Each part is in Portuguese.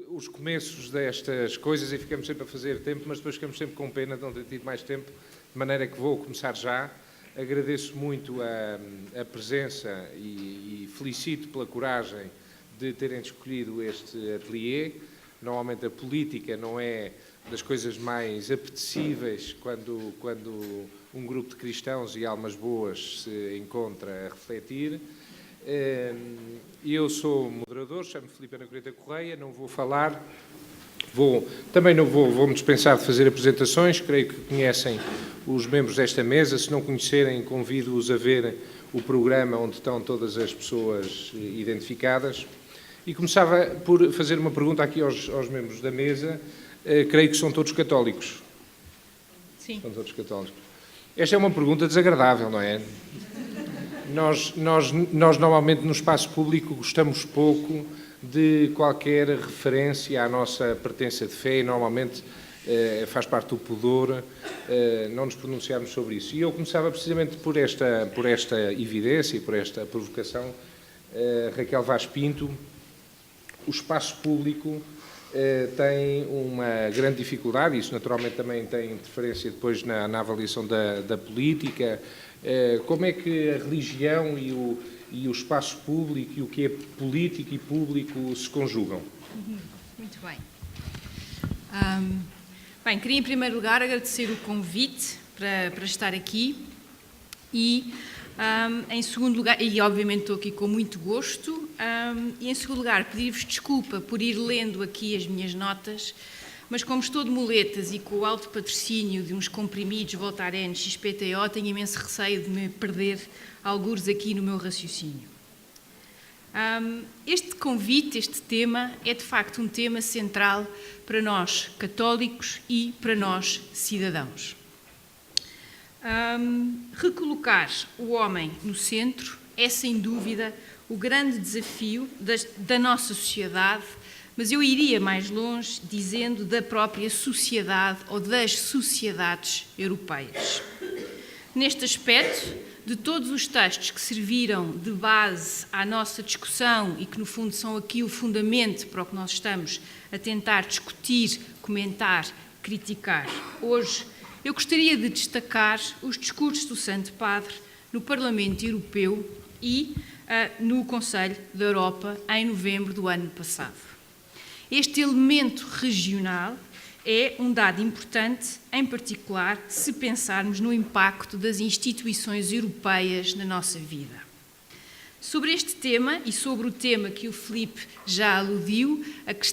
Os começos destas coisas e ficamos sempre a fazer tempo, mas depois ficamos sempre com pena de não ter tido mais tempo, de maneira que vou começar já. Agradeço muito a presença e felicito pela coragem de terem escolhido este ateliê. Normalmente a política não é das coisas mais apetecíveis quando um grupo de cristãos e almas boas se encontra a refletir. Eu sou moderador, chamo-me Filipe Anacoreta Correia, não vou falar, também não vou-me dispensar de fazer apresentações, creio que conhecem os membros desta mesa, se não conhecerem, convido-os a ver o programa onde estão todas as pessoas identificadas. E começava por fazer uma pergunta aqui aos membros da mesa, creio que são todos católicos. Sim. São todos católicos. Esta é uma pergunta desagradável, não é? Nós normalmente no espaço público gostamos pouco de qualquer referência à nossa pertença de fé e normalmente faz parte do pudor não nos pronunciarmos sobre isso. E eu começava precisamente por esta evidência e por esta provocação. Raquel Vaz Pinto, o espaço público tem uma grande dificuldade, isso naturalmente também tem interferência depois na avaliação da política. Como é que a religião e o espaço público e o que é político e público se conjugam? Muito bem. Bem, queria em primeiro lugar agradecer o convite para estar aqui e, em segundo lugar, e obviamente estou aqui com muito gosto, e em segundo lugar pedir-vos desculpa por ir lendo aqui as minhas notas, mas como estou de muletas e com o alto patrocínio de uns comprimidos Voltaren XPTO, tenho imenso receio de me perder algures aqui no meu raciocínio. Este convite, este tema, é de facto um tema central para nós católicos e para nós cidadãos. Recolocar o homem no centro é sem dúvida o grande desafio da nossa sociedade, mas eu iria mais longe dizendo da própria sociedade ou das sociedades europeias. Neste aspecto, de todos os textos que serviram de base à nossa discussão e que no fundo são aqui o fundamento para o que nós estamos a tentar discutir, comentar, criticar hoje, eu gostaria de destacar os discursos do Santo Padre no Parlamento Europeu e no Conselho da Europa em novembro do ano passado. Este elemento regional é um dado importante, em particular, se pensarmos no impacto das instituições europeias na nossa vida. Sobre este tema e sobre o tema que o Filipe já aludiu,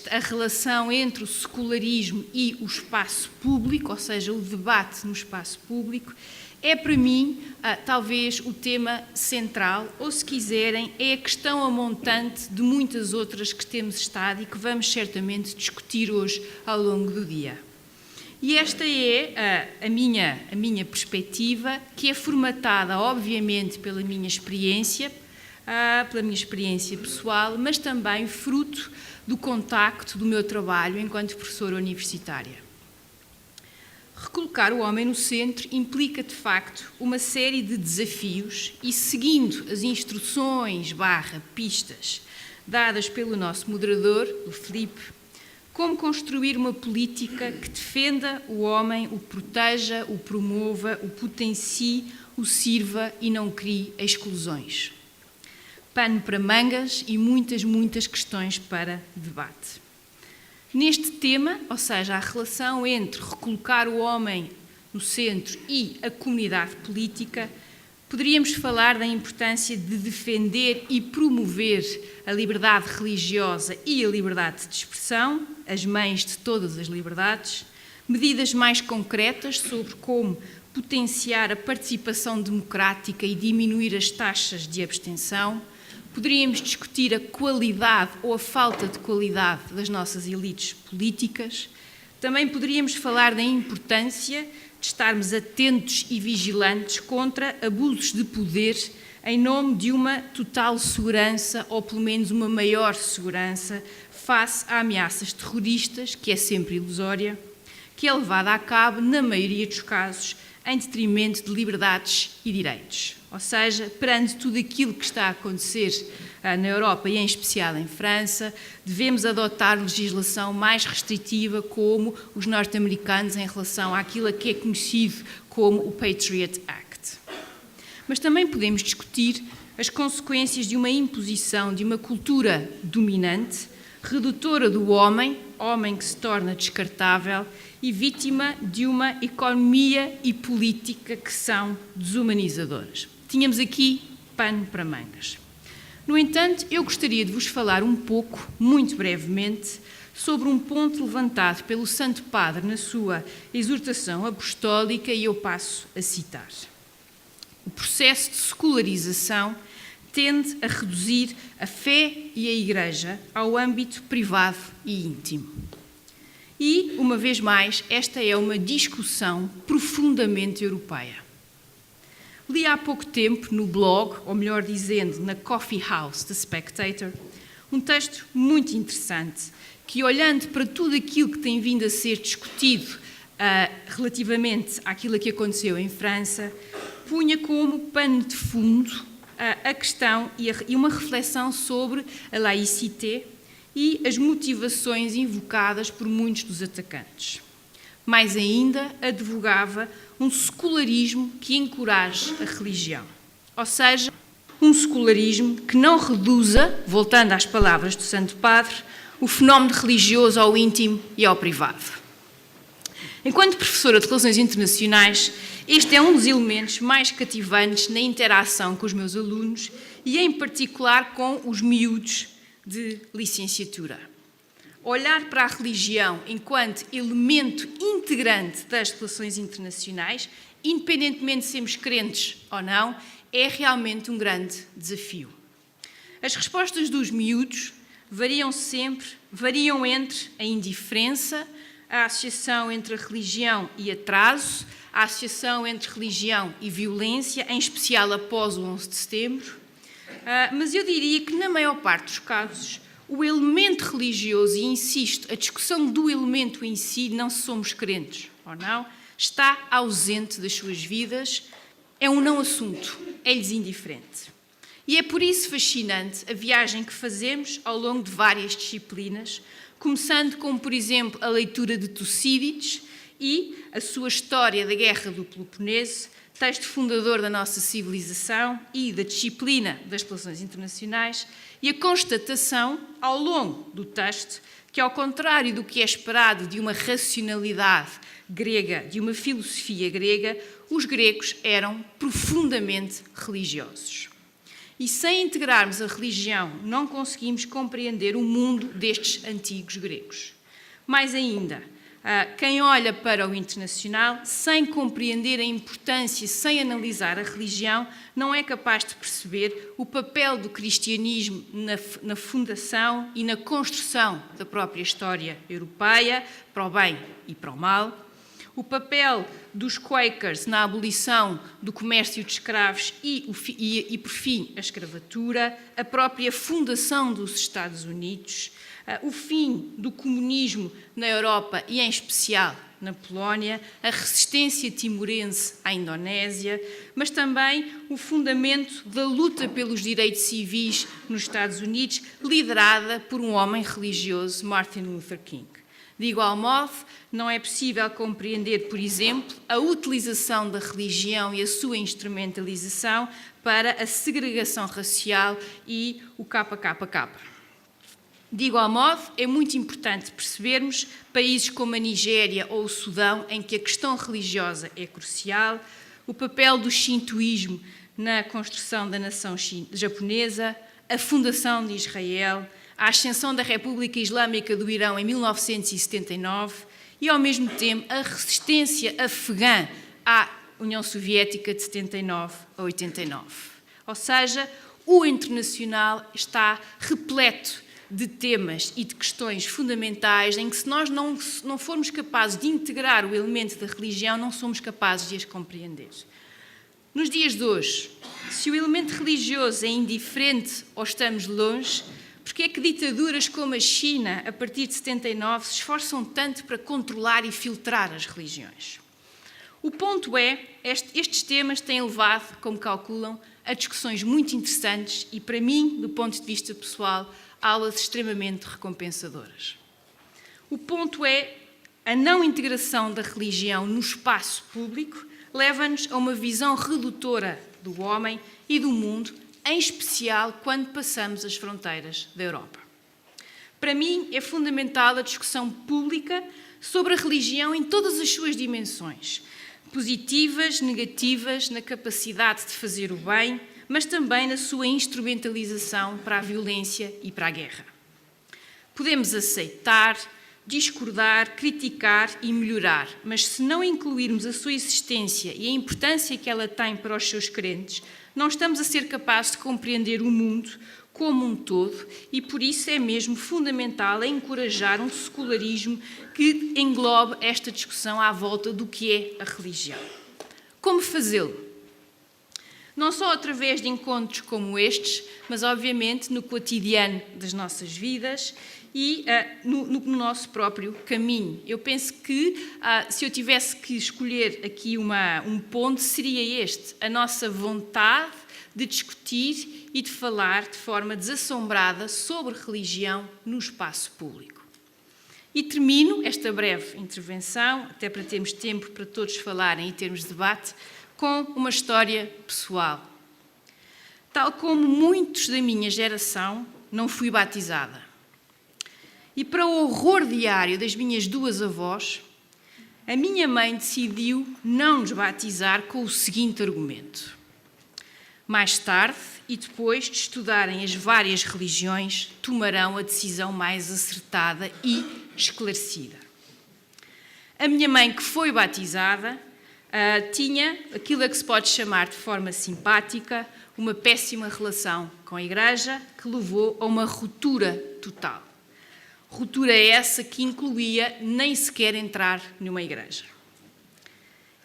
a relação entre o secularismo e o espaço público, ou seja, o debate no espaço público, é para mim talvez o tema central, ou se quiserem, é a questão amontante de muitas outras que temos estado e que vamos certamente discutir hoje ao longo do dia. E esta é a minha perspectiva, que é formatada obviamente pela minha experiência pessoal, mas também fruto do contacto do meu trabalho enquanto professora universitária. Recolocar o homem no centro implica, de facto, uma série de desafios e, seguindo as instruções / pistas dadas pelo nosso moderador, o Filipe, como construir uma política que defenda o homem, o proteja, o promova, o potencie, o sirva e não crie exclusões. Pano para mangas e muitas questões para debate. Neste tema, ou seja, a relação entre recolocar o homem no centro e a comunidade política, poderíamos falar da importância de defender e promover a liberdade religiosa e a liberdade de expressão, as mães de todas as liberdades, medidas mais concretas sobre como potenciar a participação democrática e diminuir as taxas de abstenção. Poderíamos discutir a qualidade ou a falta de qualidade das nossas elites políticas. Também poderíamos falar da importância de estarmos atentos e vigilantes contra abusos de poder em nome de uma total segurança, ou pelo menos uma maior segurança, face a ameaças terroristas, que é sempre ilusória, que é levada a cabo, na maioria dos casos, em detrimento de liberdades e direitos. Ou seja, perante tudo aquilo que está a acontecer na Europa e em especial em França, devemos adotar legislação mais restritiva como os norte-americanos em relação àquilo que é conhecido como o Patriot Act. Mas também podemos discutir as consequências de uma imposição de uma cultura dominante, redutora do homem que se torna descartável e vítima de uma economia e política que são desumanizadoras. Tínhamos aqui pano para mangas. No entanto, eu gostaria de vos falar um pouco, muito brevemente, sobre um ponto levantado pelo Santo Padre na sua exortação apostólica, e eu passo a citar. O processo de secularização tende a reduzir a fé e a Igreja ao âmbito privado e íntimo. E, uma vez mais, esta é uma discussão profundamente europeia. Li há pouco tempo no blog, ou melhor dizendo, na Coffee House The Spectator, um texto muito interessante que, olhando para tudo aquilo que tem vindo a ser discutido relativamente àquilo que aconteceu em França, punha como pano de fundo a questão e uma reflexão sobre a laïcité e as motivações invocadas por muitos dos atacantes. Mais ainda, advogava um secularismo que encoraje a religião. Ou seja, um secularismo que não reduza, voltando às palavras do Santo Padre, o fenómeno religioso ao íntimo e ao privado. Enquanto professora de Relações Internacionais, este é um dos elementos mais cativantes na interação com os meus alunos e, em particular, com os miúdos de licenciatura. Olhar para a religião enquanto elemento integrante das relações internacionais, independentemente de sermos crentes ou não, é realmente um grande desafio. As respostas dos miúdos variam entre a indiferença, a associação entre a religião e atraso, a associação entre religião e violência, em especial após o 11 de setembro, mas eu diria que, na maior parte dos casos, o elemento religioso, e insisto, a discussão do elemento em si, não se somos crentes ou não, está ausente das suas vidas, é um não assunto, é-lhes indiferente. E é por isso fascinante a viagem que fazemos ao longo de várias disciplinas, começando com, por exemplo, a leitura de Tucídides e a sua história da Guerra do Peloponeso, texto fundador da nossa civilização e da disciplina das relações internacionais, e a constatação, ao longo do texto, que, ao contrário do que é esperado de uma racionalidade grega, de uma filosofia grega, os gregos eram profundamente religiosos. E sem integrarmos a religião, não conseguimos compreender o mundo destes antigos gregos. Mais ainda, quem olha para o internacional, sem compreender a importância, sem analisar a religião, não é capaz de perceber o papel do cristianismo na fundação e na construção da própria história europeia, para o bem e para o mal, o papel dos Quakers na abolição do comércio de escravos e por fim, a escravatura, a própria fundação dos Estados Unidos, o fim do comunismo na Europa e, em especial, na Polónia, a resistência timorense à Indonésia, mas também o fundamento da luta pelos direitos civis nos Estados Unidos, liderada por um homem religioso, Martin Luther King. De igual modo, não é possível compreender, por exemplo, a utilização da religião e a sua instrumentalização para a segregação racial e o KKK. De igual modo, é muito importante percebermos países como a Nigéria ou o Sudão, em que a questão religiosa é crucial, o papel do shintoísmo na construção da nação japonesa, a fundação de Israel, a ascensão da República Islâmica do Irão em 1979 e, ao mesmo tempo, a resistência afegã à União Soviética de 79 a 89. Ou seja, o internacional está repleto de temas e de questões fundamentais em que, se nós não formos capazes de integrar o elemento da religião, não somos capazes de as compreender. Nos dias de hoje, se o elemento religioso é indiferente ou estamos longe, porque é que ditaduras como a China, a partir de 79, se esforçam tanto para controlar e filtrar as religiões? O ponto é, estes temas têm levado, como calculam, a discussões muito interessantes e, para mim, do ponto de vista pessoal, aulas extremamente recompensadoras. O ponto é, a não integração da religião no espaço público leva-nos a uma visão redutora do homem e do mundo, em especial quando passamos as fronteiras da Europa. Para mim, é fundamental a discussão pública sobre a religião em todas as suas dimensões, positivas, negativas, na capacidade de fazer o bem, mas também na sua instrumentalização para a violência e para a guerra. Podemos aceitar, discordar, criticar e melhorar, mas se não incluirmos a sua existência e a importância que ela tem para os seus crentes, não estamos a ser capazes de compreender o mundo como um todo e por isso é mesmo fundamental encorajar um secularismo que englobe esta discussão à volta do que é a religião. Como fazê-lo? Não só através de encontros como estes, mas obviamente no cotidiano das nossas vidas e no nosso próprio caminho. Eu penso que, se eu tivesse que escolher aqui um ponto, seria este: a nossa vontade de discutir e de falar de forma desassombrada sobre religião no espaço público. E termino esta breve intervenção, até para termos tempo para todos falarem e termos debate, com uma história pessoal. Tal como muitos da minha geração, não fui batizada. E para o horror diário das minhas duas avós, a minha mãe decidiu não nos batizar com o seguinte argumento: mais tarde, e depois de estudarem as várias religiões, tomarão a decisão mais acertada e esclarecida. A minha mãe, que foi batizada, tinha aquilo a que se pode chamar de forma simpática uma péssima relação com a Igreja, que levou a uma ruptura total. Ruptura essa que incluía nem sequer entrar numa igreja.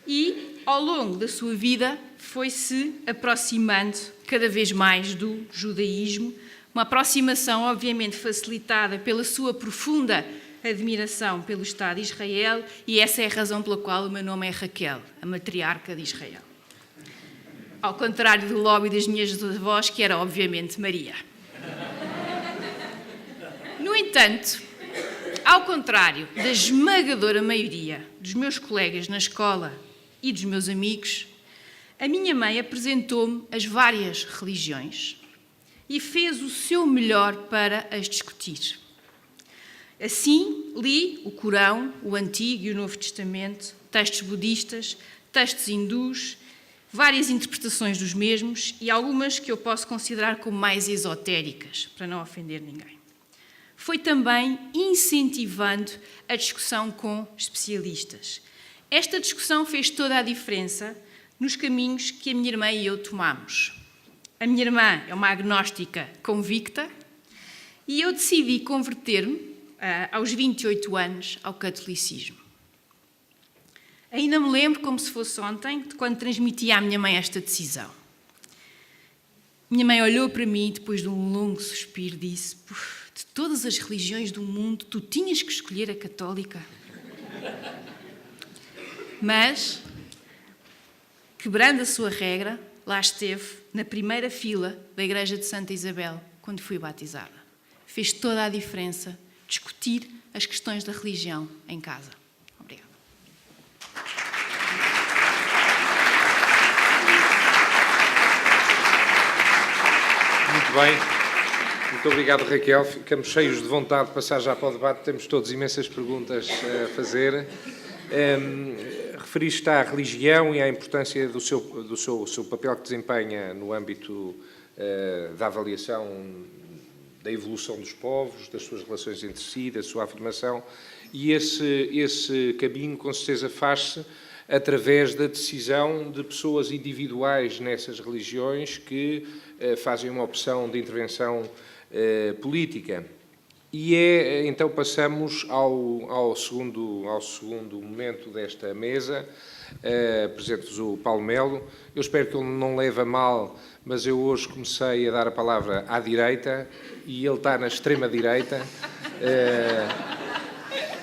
E, ao longo da sua vida, foi-se aproximando cada vez mais do judaísmo, uma aproximação obviamente facilitada pela sua profunda admiração pelo Estado de Israel, e essa é a razão pela qual o meu nome é Raquel, a matriarca de Israel. Ao contrário do lobby das minhas avós, que era obviamente Maria. No entanto, ao contrário da esmagadora maioria dos meus colegas na escola e dos meus amigos, a minha mãe apresentou-me as várias religiões e fez o seu melhor para as discutir. Assim, li o Corão, o Antigo e o Novo Testamento, textos budistas, textos hindus, várias interpretações dos mesmos e algumas que eu posso considerar como mais esotéricas, para não ofender ninguém. Foi também incentivando a discussão com especialistas. Esta discussão fez toda a diferença nos caminhos que a minha irmã e eu tomamos. A minha irmã é uma agnóstica convicta e eu decidi converter-me, aos 28 anos, ao catolicismo. Ainda me lembro, como se fosse ontem, de quando transmiti à minha mãe esta decisão. Minha mãe olhou para mim e, depois de um longo suspiro, disse: de todas as religiões do mundo, tu tinhas que escolher a católica. Mas, quebrando a sua regra, lá esteve, na primeira fila da Igreja de Santa Isabel, quando fui batizada. Fez toda a diferença discutir as questões da religião em casa. Obrigada. Muito bem. Muito obrigado, Raquel. Ficamos cheios de vontade de passar já para o debate. Temos todos imensas perguntas a fazer. Referiste à religião e à importância do seu papel que desempenha no âmbito da avaliação da evolução dos povos, das suas relações entre si, da sua afirmação, e esse caminho com certeza faz-se através da decisão de pessoas individuais nessas religiões que fazem uma opção de intervenção política. E então passamos ao segundo momento desta mesa. Apresento-vos o Paulo Melo. Eu espero que ele não leve a mal, mas eu hoje comecei a dar a palavra à direita e ele está na extrema-direita.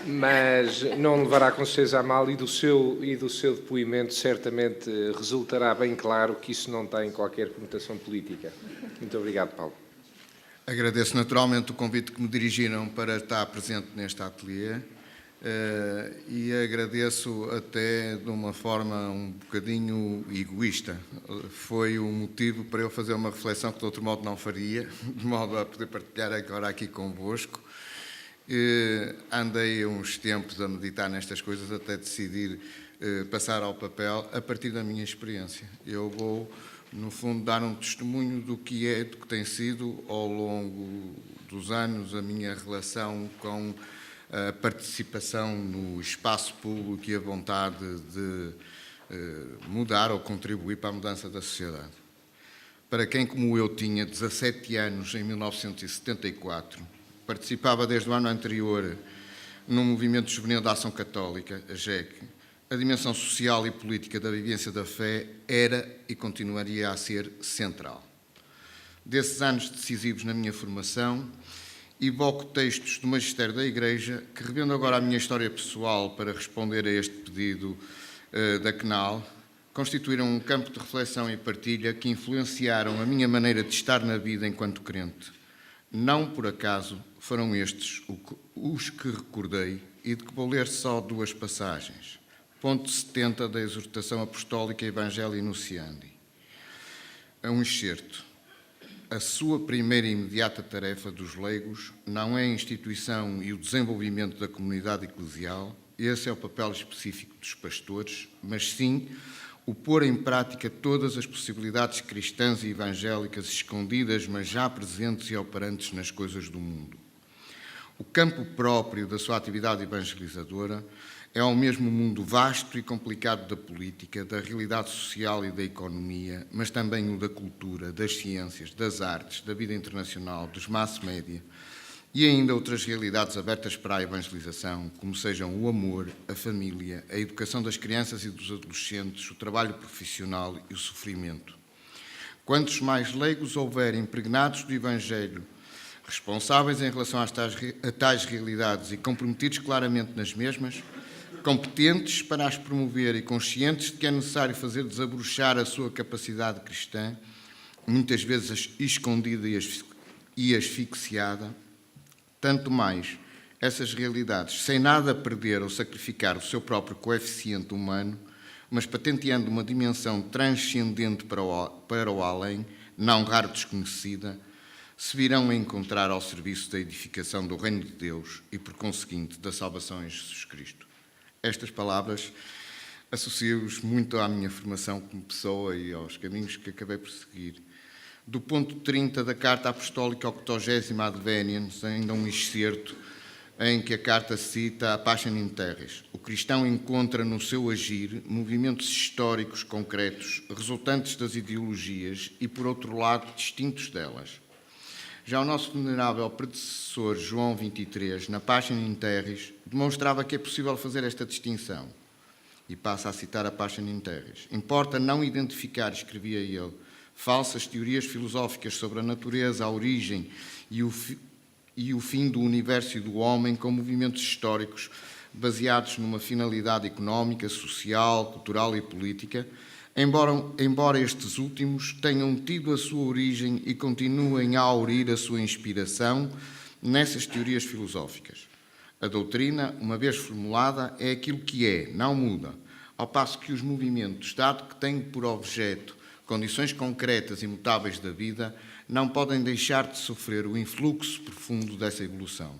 mas não levará com certeza a mal, e do seu depoimento certamente resultará bem claro que isso não tem qualquer conotação política. Muito obrigado, Paulo. Agradeço naturalmente o convite que me dirigiram para estar presente neste ateliê e agradeço até de uma forma um bocadinho egoísta. Foi o motivo para eu fazer uma reflexão que de outro modo não faria, de modo a poder partilhar agora aqui convosco. Andei uns tempos a meditar nestas coisas até decidir passar ao papel a partir da minha experiência. Eu vou, no fundo, dar um testemunho do que tem sido ao longo dos anos a minha relação com a participação no espaço público e a vontade de mudar ou contribuir para a mudança da sociedade. Para quem, como eu, tinha 17 anos em 1974, participava desde o ano anterior num movimento juvenil da Ação Católica, a JEC, a dimensão social e política da vivência da fé era e continuaria a ser central. Desses anos decisivos na minha formação, evoco textos do Magistério da Igreja que, revendo agora a minha história pessoal para responder a este pedido da CNAL, constituíram um campo de reflexão e partilha que influenciaram a minha maneira de estar na vida enquanto crente. Não por acaso foram estes os que recordei e de que vou ler só duas passagens. Ponto 70 da Exortação Apostólica Evangelii Nunciandi. É um excerto. A sua primeira e imediata tarefa dos leigos não é a instituição e o desenvolvimento da comunidade eclesial, esse é o papel específico dos pastores, mas sim o pôr em prática todas as possibilidades cristãs e evangélicas escondidas, mas já presentes e operantes nas coisas do mundo. O campo próprio da sua atividade evangelizadora é ao mesmo mundo vasto e complicado da política, da realidade social e da economia, mas também o da cultura, das ciências, das artes, da vida internacional, dos mass-média e ainda outras realidades abertas para a evangelização, como sejam o amor, a família, a educação das crianças e dos adolescentes, o trabalho profissional e o sofrimento. Quantos mais leigos houver impregnados do Evangelho, responsáveis em relação a tais realidades e comprometidos claramente nas mesmas, competentes para as promover e conscientes de que é necessário fazer desabrochar a sua capacidade cristã, muitas vezes escondida e asfixiada, tanto mais essas realidades, sem nada perder ou sacrificar o seu próprio coeficiente humano, mas patenteando uma dimensão transcendente para o além, não raro desconhecida, se virão a encontrar ao serviço da edificação do Reino de Deus e, por conseguinte, da salvação em Jesus Cristo. Estas palavras associo-os muito à minha formação como pessoa e aos caminhos que acabei por seguir. Do ponto 30 da Carta Apostólica 80ª Adveniens, ainda um excerto em que a carta cita a Passion in Terris. O cristão encontra no seu agir movimentos históricos concretos, resultantes das ideologias e, por outro lado, distintos delas. Já o nosso venerável predecessor, João 23, na Passion in Terris, demonstrava que é possível fazer esta distinção. E passa a citar a Passion in Terris. Importa não identificar, escrevia ele, falsas teorias filosóficas sobre a natureza, a origem e o fim do universo e do homem com movimentos históricos baseados numa finalidade económica, social, cultural e política, embora estes últimos tenham tido a sua origem e continuem a aurir a sua inspiração nessas teorias filosóficas. A doutrina, uma vez formulada, é aquilo que é, não muda, ao passo que os movimentos, dado que têm por objeto condições concretas e mutáveis da vida, não podem deixar de sofrer o influxo profundo dessa evolução.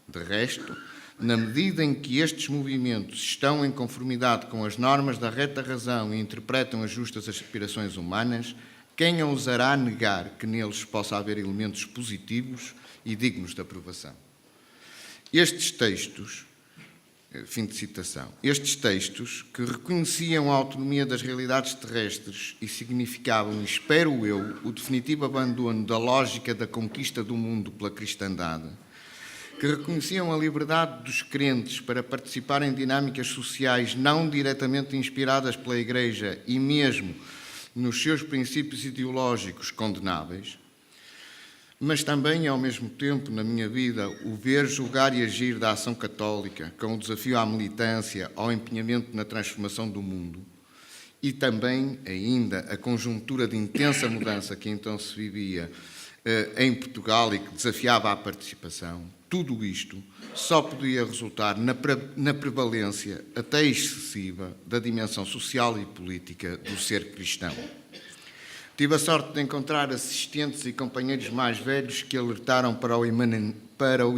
De resto, na medida em que estes movimentos estão em conformidade com as normas da reta razão e interpretam as justas aspirações humanas, quem ousará negar que neles possa haver elementos positivos e dignos de aprovação? Estes textos, fim de citação, estes textos que reconheciam a autonomia das realidades terrestres e significavam, espero eu, o definitivo abandono da lógica da conquista do mundo pela cristandade, que reconheciam a liberdade dos crentes para participar em dinâmicas sociais não diretamente inspiradas pela Igreja e mesmo nos seus princípios ideológicos condenáveis, mas também, ao mesmo tempo, na minha vida, o ver, julgar e agir da ação católica, com o desafio à militância, ao empenhamento na transformação do mundo, e também, ainda, a conjuntura de intensa mudança que então se vivia em Portugal e que desafiava a participação, tudo isto só podia resultar na prevalência, até excessiva, da dimensão social e política do ser cristão. Tive a sorte de encontrar assistentes e companheiros mais velhos que alertaram para o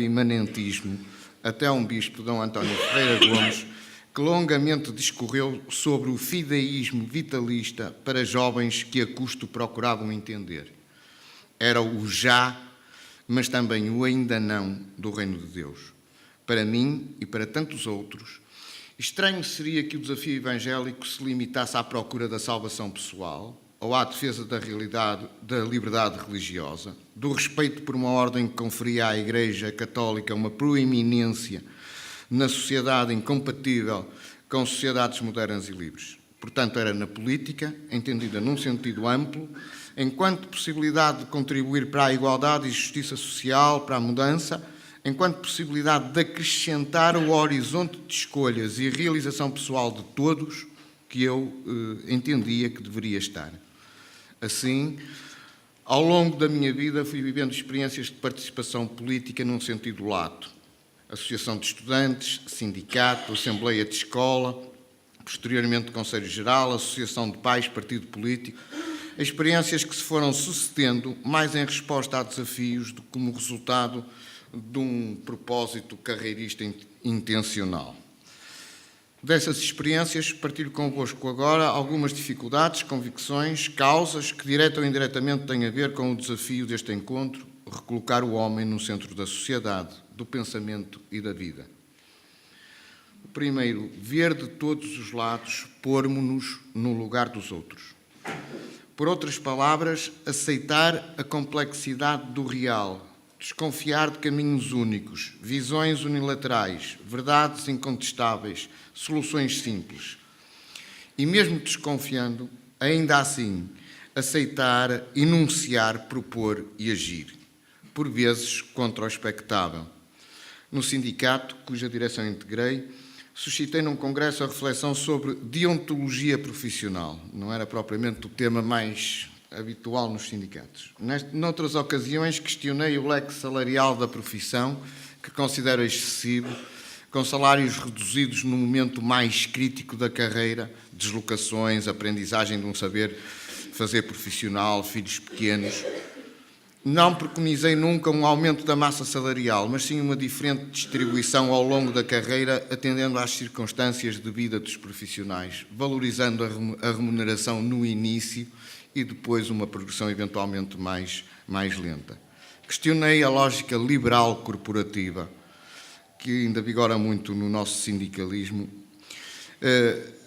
imanentismo, até um bispo, Dom António Ferreira Gomes, que longamente discorreu sobre o fideísmo vitalista para jovens que a custo procuravam entender. Era o já, mas também o ainda não do reino de Deus. Para mim e para tantos outros, estranho seria que o desafio evangélico se limitasse à procura da salvação pessoal ou à defesa da realidade, da liberdade religiosa, do respeito por uma ordem que conferia à Igreja Católica uma proeminência na sociedade incompatível com sociedades modernas e livres. Portanto, era na política, entendida num sentido amplo, enquanto possibilidade de contribuir para a igualdade e justiça social, para a mudança, enquanto possibilidade de acrescentar o horizonte de escolhas e realização pessoal de todos, que eu entendia que deveria estar. Assim, ao longo da minha vida, fui vivendo experiências de participação política num sentido lato. Associação de estudantes, sindicato, assembleia de escola, posteriormente Conselho Geral, associação de pais, partido político. Experiências que se foram sucedendo mais em resposta a desafios do que como resultado de um propósito carreirista intencional. Dessas experiências, partilho convosco agora algumas dificuldades, convicções, causas que, direta ou indiretamente, têm a ver com o desafio deste encontro, recolocar o homem no centro da sociedade, do pensamento e da vida. O primeiro, ver de todos os lados, pormos-nos no lugar dos outros. Por outras palavras, aceitar a complexidade do real, desconfiar de caminhos únicos, visões unilaterais, verdades incontestáveis, soluções simples. E mesmo desconfiando, ainda assim, aceitar, enunciar, propor e agir, por vezes contra o expectável. No sindicato, cuja direção integrei, suscitei num congresso a reflexão sobre deontologia profissional. Não era propriamente o tema mais habitual nos sindicatos. Noutras ocasiões, questionei o leque salarial da profissão, que considero excessivo, com salários reduzidos no momento mais crítico da carreira, deslocações, aprendizagem de um saber fazer profissional, filhos pequenos. Não preconizei nunca um aumento da massa salarial, mas sim uma diferente distribuição ao longo da carreira, atendendo às circunstâncias de vida dos profissionais, valorizando a remuneração no início e depois uma progressão eventualmente mais lenta. Questionei a lógica liberal corporativa, que ainda vigora muito no nosso sindicalismo,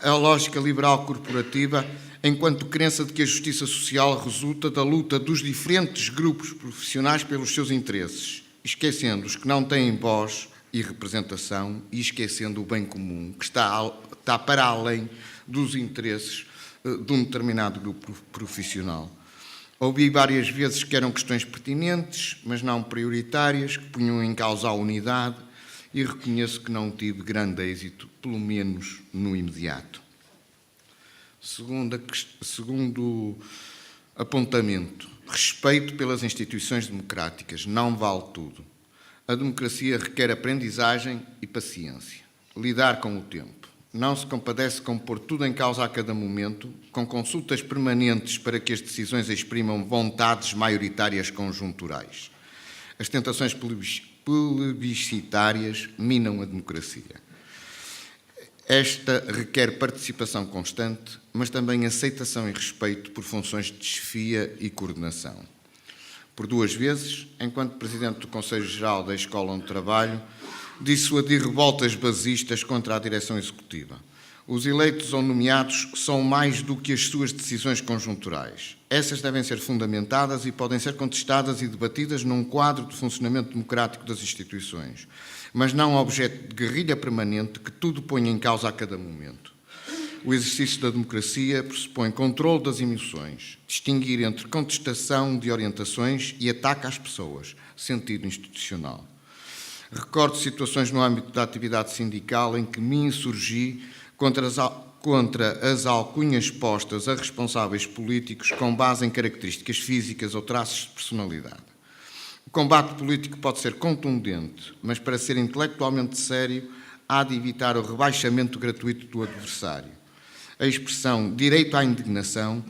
a lógica liberal corporativa enquanto crença de que a justiça social resulta da luta dos diferentes grupos profissionais pelos seus interesses, esquecendo os que não têm voz e representação e esquecendo o bem comum, que está para além dos interesses de um determinado grupo profissional. Ouvi várias vezes que eram questões pertinentes, mas não prioritárias, que punham em causa a unidade, e reconheço que não tive grande êxito, pelo menos no imediato. Segundo apontamento, respeito pelas instituições democráticas, não vale tudo. A democracia requer aprendizagem e paciência. Lidar com o tempo. Não se compadece com pôr tudo em causa a cada momento, com consultas permanentes para que as decisões exprimam vontades maioritárias conjunturais. As tentações plebiscitárias minam a democracia. Esta requer participação constante, mas também aceitação e respeito por funções de chefia e coordenação. Por 2 vezes, enquanto Presidente do Conselho Geral da Escola onde trabalho, dissuadi revoltas basistas contra a direção executiva. Os eleitos ou nomeados são mais do que as suas decisões conjunturais. Essas devem ser fundamentadas e podem ser contestadas e debatidas num quadro de funcionamento democrático das instituições, mas não objeto de guerrilha permanente que tudo ponha em causa a cada momento. O exercício da democracia pressupõe controle das emoções, distinguir entre contestação de orientações e ataque às pessoas, sentido institucional. Recordo situações no âmbito da atividade sindical em que me insurgi contra as alcunhas postas a responsáveis políticos com base em características físicas ou traços de personalidade. O combate político pode ser contundente, mas para ser intelectualmente sério, há de evitar o rebaixamento gratuito do adversário. A expressão direito à indignação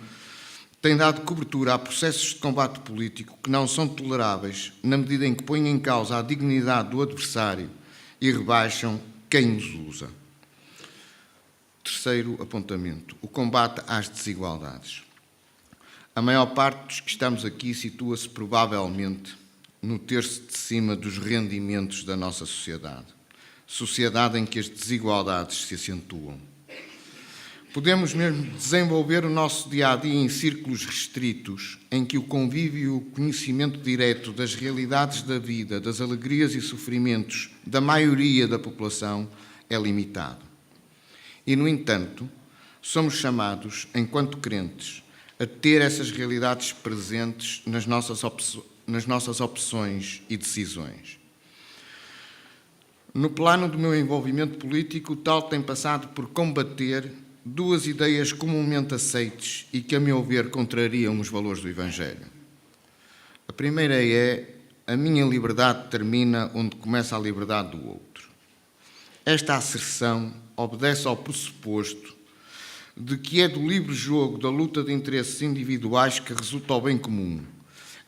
tem dado cobertura a processos de combate político que não são toleráveis na medida em que põem em causa a dignidade do adversário e rebaixam quem os usa. Terceiro apontamento, o combate às desigualdades. A maior parte dos que estamos aqui situa-se provavelmente no terço de cima dos rendimentos da nossa sociedade em que as desigualdades se acentuam. Podemos mesmo desenvolver o nosso dia-a-dia em círculos restritos, em que o convívio e o conhecimento direto das realidades da vida, das alegrias e sofrimentos da maioria da população é limitado. E, no entanto, somos chamados, enquanto crentes, a ter essas realidades presentes nas nossas opções e decisões. No plano do meu envolvimento político, o tal tem passado por combater duas ideias comumente aceites e que, a meu ver, contrariam os valores do Evangelho. A primeira é: a minha liberdade termina onde começa a liberdade do outro. Esta asserção obedece ao pressuposto de que é do livre jogo da luta de interesses individuais que resulta o bem comum,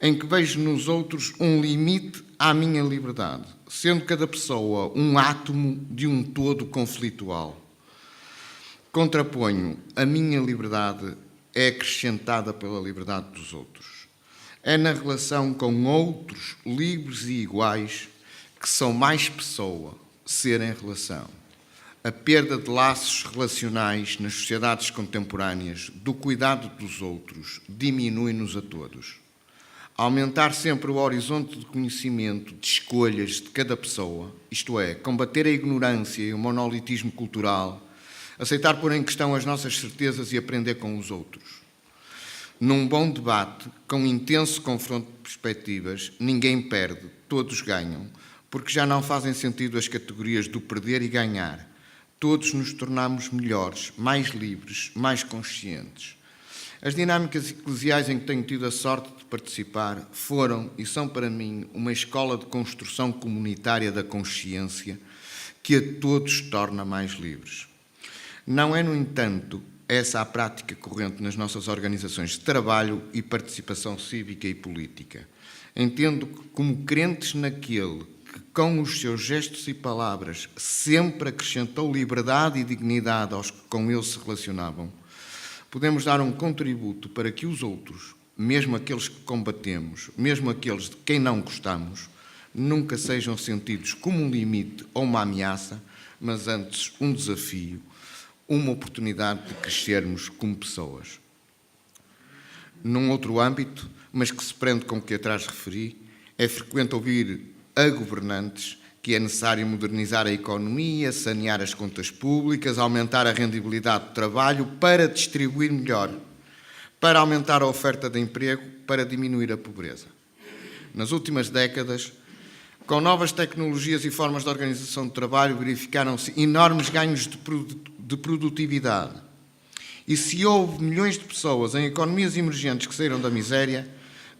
em que vejo nos outros um limite à minha liberdade, sendo cada pessoa um átomo de um todo conflitual. Contraponho: a minha liberdade é acrescentada pela liberdade dos outros. É na relação com outros livres e iguais que são mais pessoa, ser em relação. A perda de laços relacionais nas sociedades contemporâneas, do cuidado dos outros, diminui-nos a todos. Aumentar sempre o horizonte de conhecimento, de escolhas de cada pessoa, isto é, combater a ignorância e o monolitismo cultural, aceitar pôr em questão as nossas certezas e aprender com os outros. Num bom debate, com intenso confronto de perspectivas, ninguém perde, todos ganham, porque já não fazem sentido as categorias do perder e ganhar. Todos nos tornamos melhores, mais livres, mais conscientes. As dinâmicas eclesiais em que tenho tido a sorte de participar foram e são para mim uma escola de construção comunitária da consciência que a todos torna mais livres. Não é, no entanto, essa a prática corrente nas nossas organizações de trabalho e participação cívica e política. Entendo que, como crentes naquele que, com os seus gestos e palavras, sempre acrescentou liberdade e dignidade aos que com ele se relacionavam, podemos dar um contributo para que os outros, mesmo aqueles que combatemos, mesmo aqueles de quem não gostamos, nunca sejam sentidos como um limite ou uma ameaça, mas antes um desafio, uma oportunidade de crescermos como pessoas. Num outro âmbito, mas que se prende com o que atrás referi, é frequente ouvir a governantes que é necessário modernizar a economia, sanear as contas públicas, aumentar a rendibilidade do trabalho para distribuir melhor, para aumentar a oferta de emprego, para diminuir a pobreza. Nas últimas décadas, com novas tecnologias e formas de organização do trabalho, verificaram-se enormes ganhos de produtividade. E se houve milhões de pessoas em economias emergentes que saíram da miséria,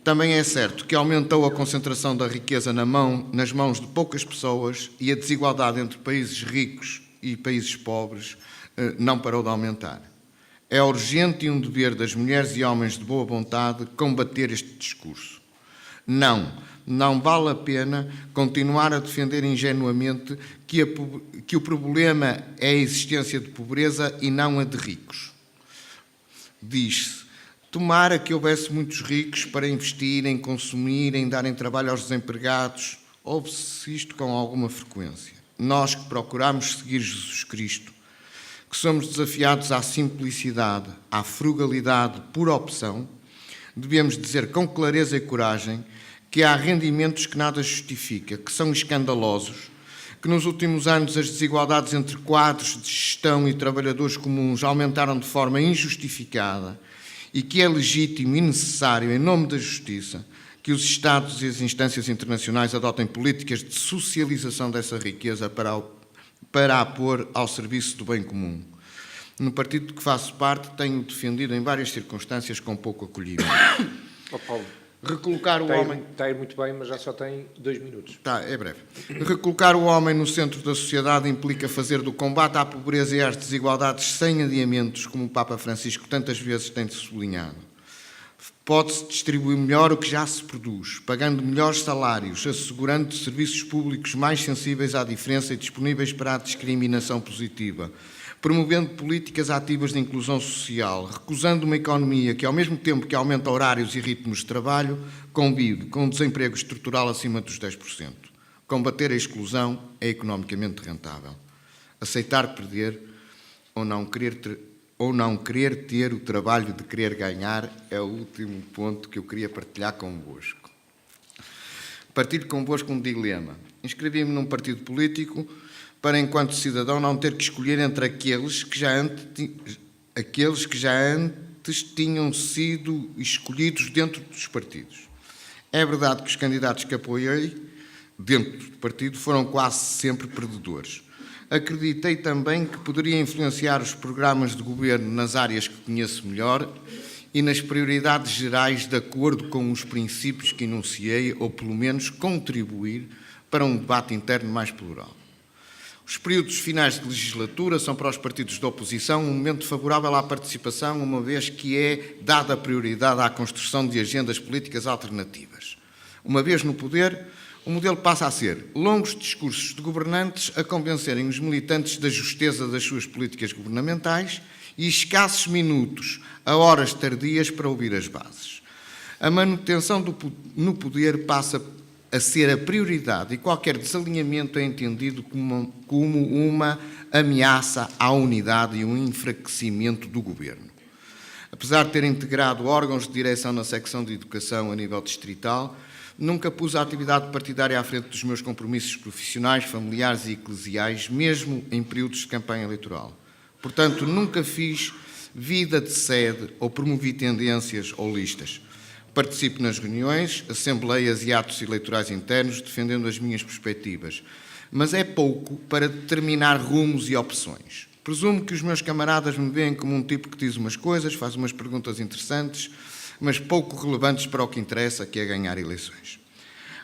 também é certo que aumentou a concentração da riqueza nas mãos de poucas pessoas e a desigualdade entre países ricos e países pobres não parou de aumentar. É urgente e um dever das mulheres e homens de boa vontade combater este discurso. Não vale a pena continuar a defender ingenuamente que o problema é a existência de pobreza e não a de ricos. Diz-se: tomara que houvesse muitos ricos para investirem, consumirem, darem trabalho aos desempregados. Ouve-se isto com alguma frequência. Nós que procuramos seguir Jesus Cristo, que somos desafiados à simplicidade, à frugalidade por opção, devemos dizer com clareza e coragem que há rendimentos que nada justifica, que são escandalosos, que nos últimos anos as desigualdades entre quadros de gestão e trabalhadores comuns aumentaram de forma injustificada e que é legítimo e necessário, em nome da justiça, que os Estados e as instâncias internacionais adotem políticas de socialização dessa riqueza para a pôr ao serviço do bem comum. No partido de que faço parte, tenho defendido em várias circunstâncias com pouco acolhimento. Paulo, Recolocar o homem... Está a ir muito bem, mas já só tem 2 minutos. Está, é breve. Recolocar o homem no centro da sociedade implica fazer do combate à pobreza e às desigualdades sem adiamentos, como o Papa Francisco tantas vezes tem sublinhado. Pode-se distribuir melhor o que já se produz, pagando melhores salários, assegurando serviços públicos mais sensíveis à diferença e disponíveis para a discriminação positiva, promovendo políticas ativas de inclusão social, recusando uma economia que, ao mesmo tempo que aumenta horários e ritmos de trabalho, convive com um desemprego estrutural acima dos 10%. Combater a exclusão é economicamente rentável. Aceitar perder ou não querer ter o trabalho de querer ganhar é o último ponto que eu queria partilhar convosco. Partilho convosco um dilema. Inscrevi-me num partido político para, enquanto cidadão, não ter que escolher entre aqueles que já antes tinham sido escolhidos dentro dos partidos. É verdade que os candidatos que apoiei dentro do partido foram quase sempre perdedores. Acreditei também que poderia influenciar os programas de governo nas áreas que conheço melhor e nas prioridades gerais de acordo com os princípios que enunciei, ou pelo menos contribuir para um debate interno mais plural. Os períodos finais de legislatura são para os partidos da oposição um momento favorável à participação, uma vez que é dada prioridade à construção de agendas políticas alternativas. Uma vez no poder, o modelo passa a ser longos discursos de governantes a convencerem os militantes da justeza das suas políticas governamentais e escassos minutos a horas tardias para ouvir as bases. A manutenção no poder passa a ser a prioridade e qualquer desalinhamento é entendido como uma ameaça à unidade e um enfraquecimento do governo. Apesar de ter integrado órgãos de direção na secção de educação a nível distrital, nunca pus a atividade partidária à frente dos meus compromissos profissionais, familiares e eclesiais, mesmo em períodos de campanha eleitoral. Portanto, nunca fiz vida de sede ou promovi tendências ou listas. Participo nas reuniões, assembleias e atos eleitorais internos, defendendo as minhas perspectivas, mas é pouco para determinar rumos e opções. Presumo que os meus camaradas me veem como um tipo que diz umas coisas, faz umas perguntas interessantes, mas pouco relevantes para o que interessa, que é ganhar eleições.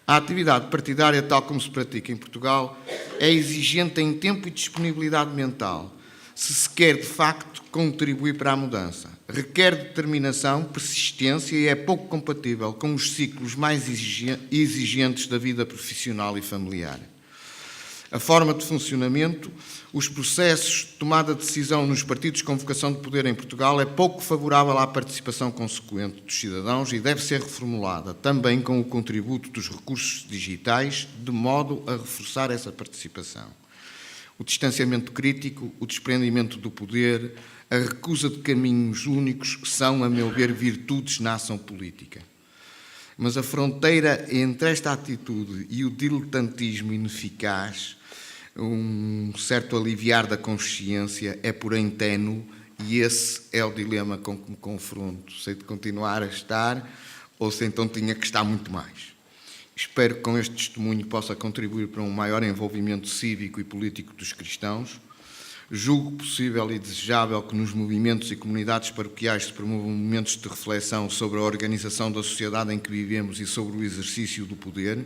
A atividade partidária, tal como se pratica em Portugal, é exigente em tempo e disponibilidade mental, se se quer, de facto, contribuir para a mudança. Requer determinação, persistência e é pouco compatível com os ciclos mais exigentes da vida profissional e familiar. A forma de funcionamento, os processos de tomada de decisão nos partidos com vocação de poder em Portugal é pouco favorável à participação consequente dos cidadãos e deve ser reformulada, também com o contributo dos recursos digitais, de modo a reforçar essa participação. O distanciamento crítico, o desprendimento do poder, a recusa de caminhos únicos são, a meu ver, virtudes na ação política. Mas a fronteira entre esta atitude e o diletantismo ineficaz, um certo aliviar da consciência, é porém ténue e esse é o dilema com que me confronto. Sei de continuar a estar ou se então tinha que estar muito mais. Espero que com este testemunho possa contribuir para um maior envolvimento cívico e político dos cristãos. Julgo possível e desejável que nos movimentos e comunidades paroquiais se promovam momentos de reflexão sobre a organização da sociedade em que vivemos e sobre o exercício do poder,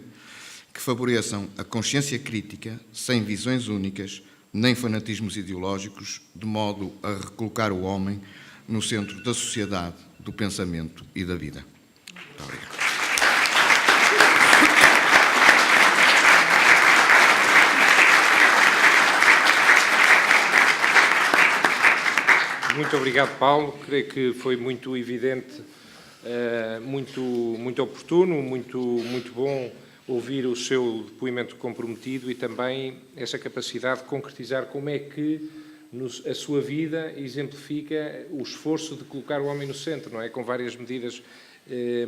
que favoreçam a consciência crítica, sem visões únicas, nem fanatismos ideológicos, de modo a recolocar o homem no centro da sociedade, do pensamento e da vida. Muito obrigado. Muito obrigado, Paulo. Creio que foi muito evidente, muito oportuno, muito bom ouvir o seu depoimento comprometido e também essa capacidade de concretizar como é que a sua vida exemplifica o esforço de colocar o homem no centro, não é? Com várias medidas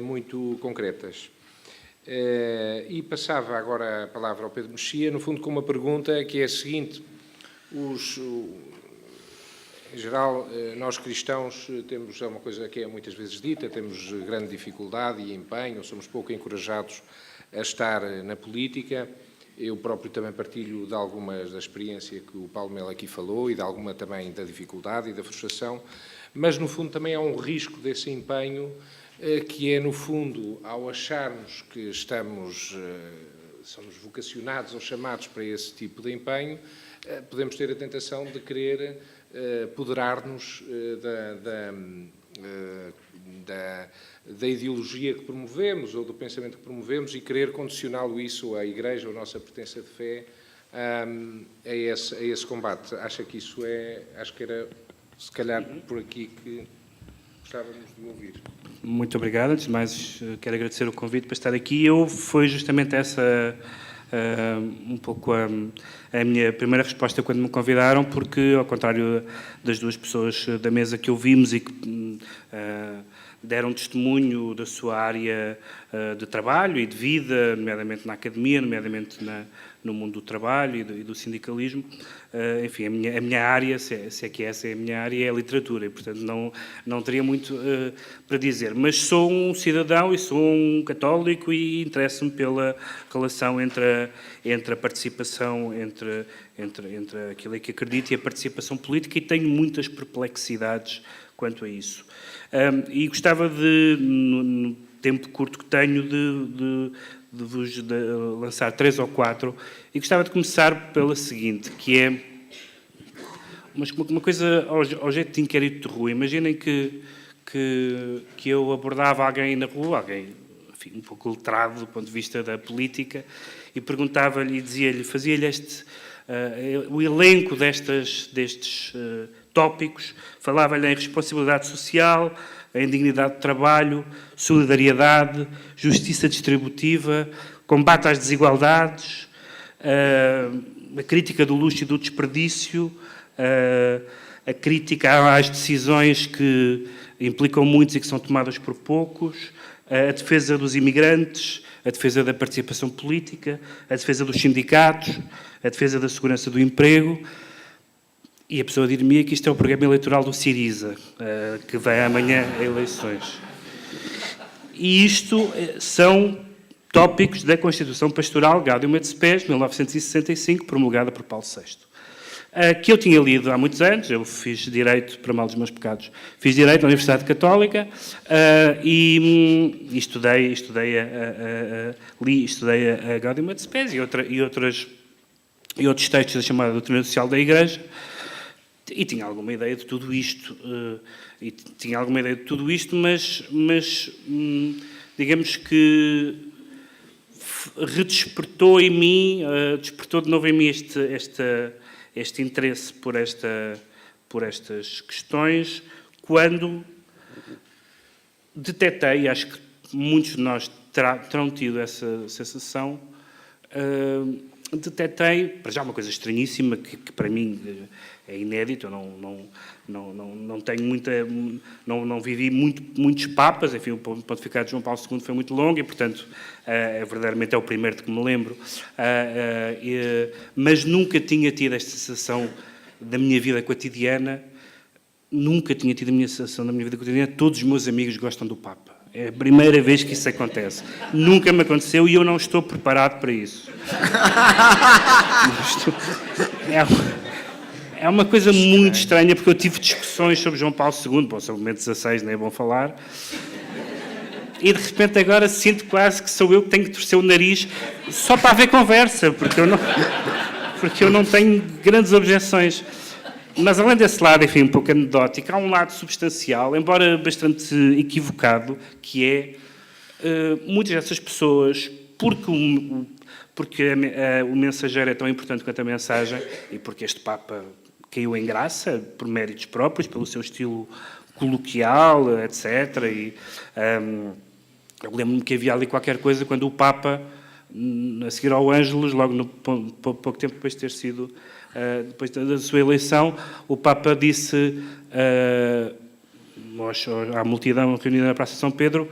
muito concretas. E passava agora a palavra ao Pedro Mexia, no fundo com uma pergunta que é a seguinte: em geral, nós cristãos temos uma coisa que é muitas vezes dita, temos grande dificuldade e empenho, somos pouco encorajados a estar na política. Eu próprio também partilho de algumas da experiência que o Paulo Melo aqui falou e de alguma também da dificuldade e da frustração, mas no fundo também há um risco desse empenho, que é no fundo, ao acharmos que somos vocacionados ou chamados para esse tipo de empenho, podemos ter a tentação de querer apoderar-nos da ideologia que promovemos ou do pensamento que promovemos e querer condicioná-lo isso à Igreja, ou à nossa pertença de fé, a esse combate. Acho que isso acho que era, se calhar, por aqui que gostávamos de ouvir. Muito obrigado. Antes de mais, quero agradecer o convite para estar aqui. Foi justamente essa um pouco a minha primeira resposta quando me convidaram, porque, ao contrário das duas pessoas da mesa que ouvimos e que deram testemunho da sua área de trabalho e de vida, nomeadamente na academia, nomeadamente no mundo do trabalho e do sindicalismo. Enfim, a minha área, se é que essa é a minha área, é a literatura, e, portanto, não teria muito para dizer. Mas sou um cidadão e sou um católico e interesso-me pela relação entre a participação, entre aquilo em que acredito e a participação política, e tenho muitas perplexidades quanto a isso. E gostava no tempo curto que tenho de vos lançar 3 ou 4, e gostava de começar pela seguinte, que é uma coisa ao jeito de inquérito de rua. Imaginem que eu abordava alguém na rua, alguém, enfim, um pouco letrado do ponto de vista da política, e perguntava-lhe e dizia-lhe, fazia-lhe o elenco destes tópicos, falava-lhe em responsabilidade social, em dignidade de trabalho, solidariedade, justiça distributiva, combate às desigualdades, a crítica do luxo e do desperdício, a crítica às decisões que implicam muitos e que são tomadas por poucos, a defesa dos imigrantes, a defesa da participação política, a defesa dos sindicatos, a defesa da segurança do emprego. E a pessoa diria-me que isto é o programa eleitoral do Siriza, que vai amanhã a eleições. E isto são tópicos da Constituição Pastoral Gaudium et Spes, 1965, promulgada por Paulo VI, que eu tinha lido há muitos anos. Eu fiz Direito, para mal dos meus pecados, fiz Direito na Universidade Católica e estudei a Gaudium et Spes e outros textos da chamada doutrina social da Igreja. E tinha alguma ideia de tudo isto, mas digamos que redespertou em mim, despertou de novo em mim este interesse por estas questões, quando detetei, acho que muitos de nós terão tido essa sensação, detetei, para já uma coisa estranhíssima, que para mim é inédito. Eu não tenho não vivi muitos papas. Enfim, o pontificado de João Paulo II foi muito longo e, portanto, verdadeiramente é o primeiro de que me lembro. Mas nunca tinha tido esta sensação da minha vida cotidiana. Nunca tinha tido a minha sensação da minha vida cotidiana. Todos os meus amigos gostam do Papa. É a primeira vez que isso acontece. Nunca me aconteceu e eu não estou preparado para isso. É uma coisa muito estranha, porque eu tive discussões sobre João Paulo II, bom, sobre o momento 16, nem é bom falar, e de repente agora sinto quase que sou eu que tenho que torcer o nariz só para haver conversa, porque eu não tenho grandes objeções. Mas, além desse lado, enfim, um pouco anedótico, há um lado substancial, embora bastante equivocado, que é muitas dessas pessoas, porque o mensageiro é tão importante quanto a mensagem, e porque este Papa caiu em graça, por méritos próprios, pelo seu estilo coloquial, etc. E eu lembro-me que havia ali qualquer coisa quando o Papa, a seguir ao Ângelus, logo pouco tempo depois de ter sido... depois da sua eleição, o Papa disse à multidão reunida na Praça de São Pedro,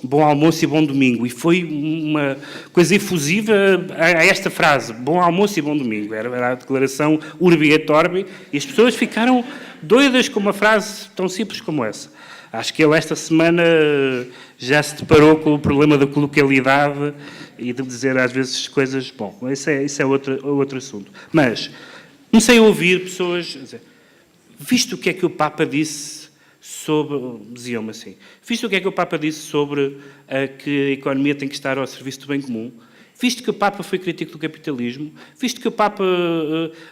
bom almoço e bom domingo. E foi uma coisa efusiva a esta frase, bom almoço e bom domingo. Era a declaração urbi et orbi, e as pessoas ficaram doidas com uma frase tão simples como essa. Acho que ele esta semana já se deparou com o problema da coloquialidade e de dizer às vezes coisas... Bom, isso é outro assunto. Mas comecei a ouvir pessoas dizer, visto o que é que o Papa disse sobre... Diziam-me assim, visto o que é que o Papa disse sobre que a economia tem que estar ao serviço do bem comum, visto que o Papa foi crítico do capitalismo, visto que o Papa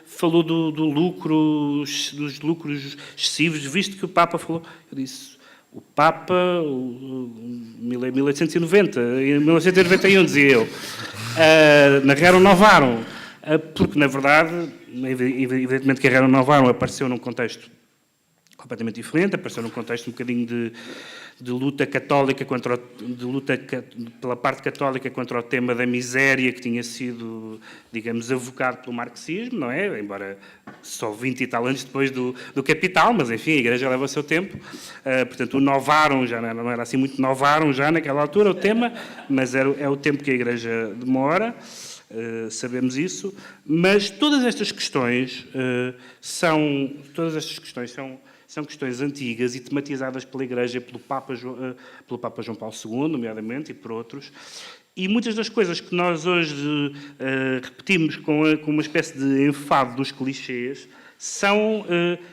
falou do lucro, dos lucros excessivos, visto que o Papa falou... Eu disse... O Papa, 1890, em 1991, dizia eu, na Rerum Novarum, porque, na verdade, evidentemente que a Rerum Novarum apareceu num contexto completamente diferente, apareceu num contexto um bocadinho de luta católica pela parte católica contra o tema da miséria que tinha sido, digamos, avocado pelo marxismo, não é? Embora só 20 e tal anos depois do Capital, mas enfim, a Igreja leva o seu tempo. Portanto, o Novarum já não era assim muito Novarum já naquela altura o tema, mas é o tempo que a Igreja demora. Sabemos isso, mas todas estas questões são questões antigas e tematizadas pela Igreja e pelo Papa João Paulo II, nomeadamente, e por outros. E muitas das coisas que nós hoje repetimos com uma espécie de enfado dos clichês são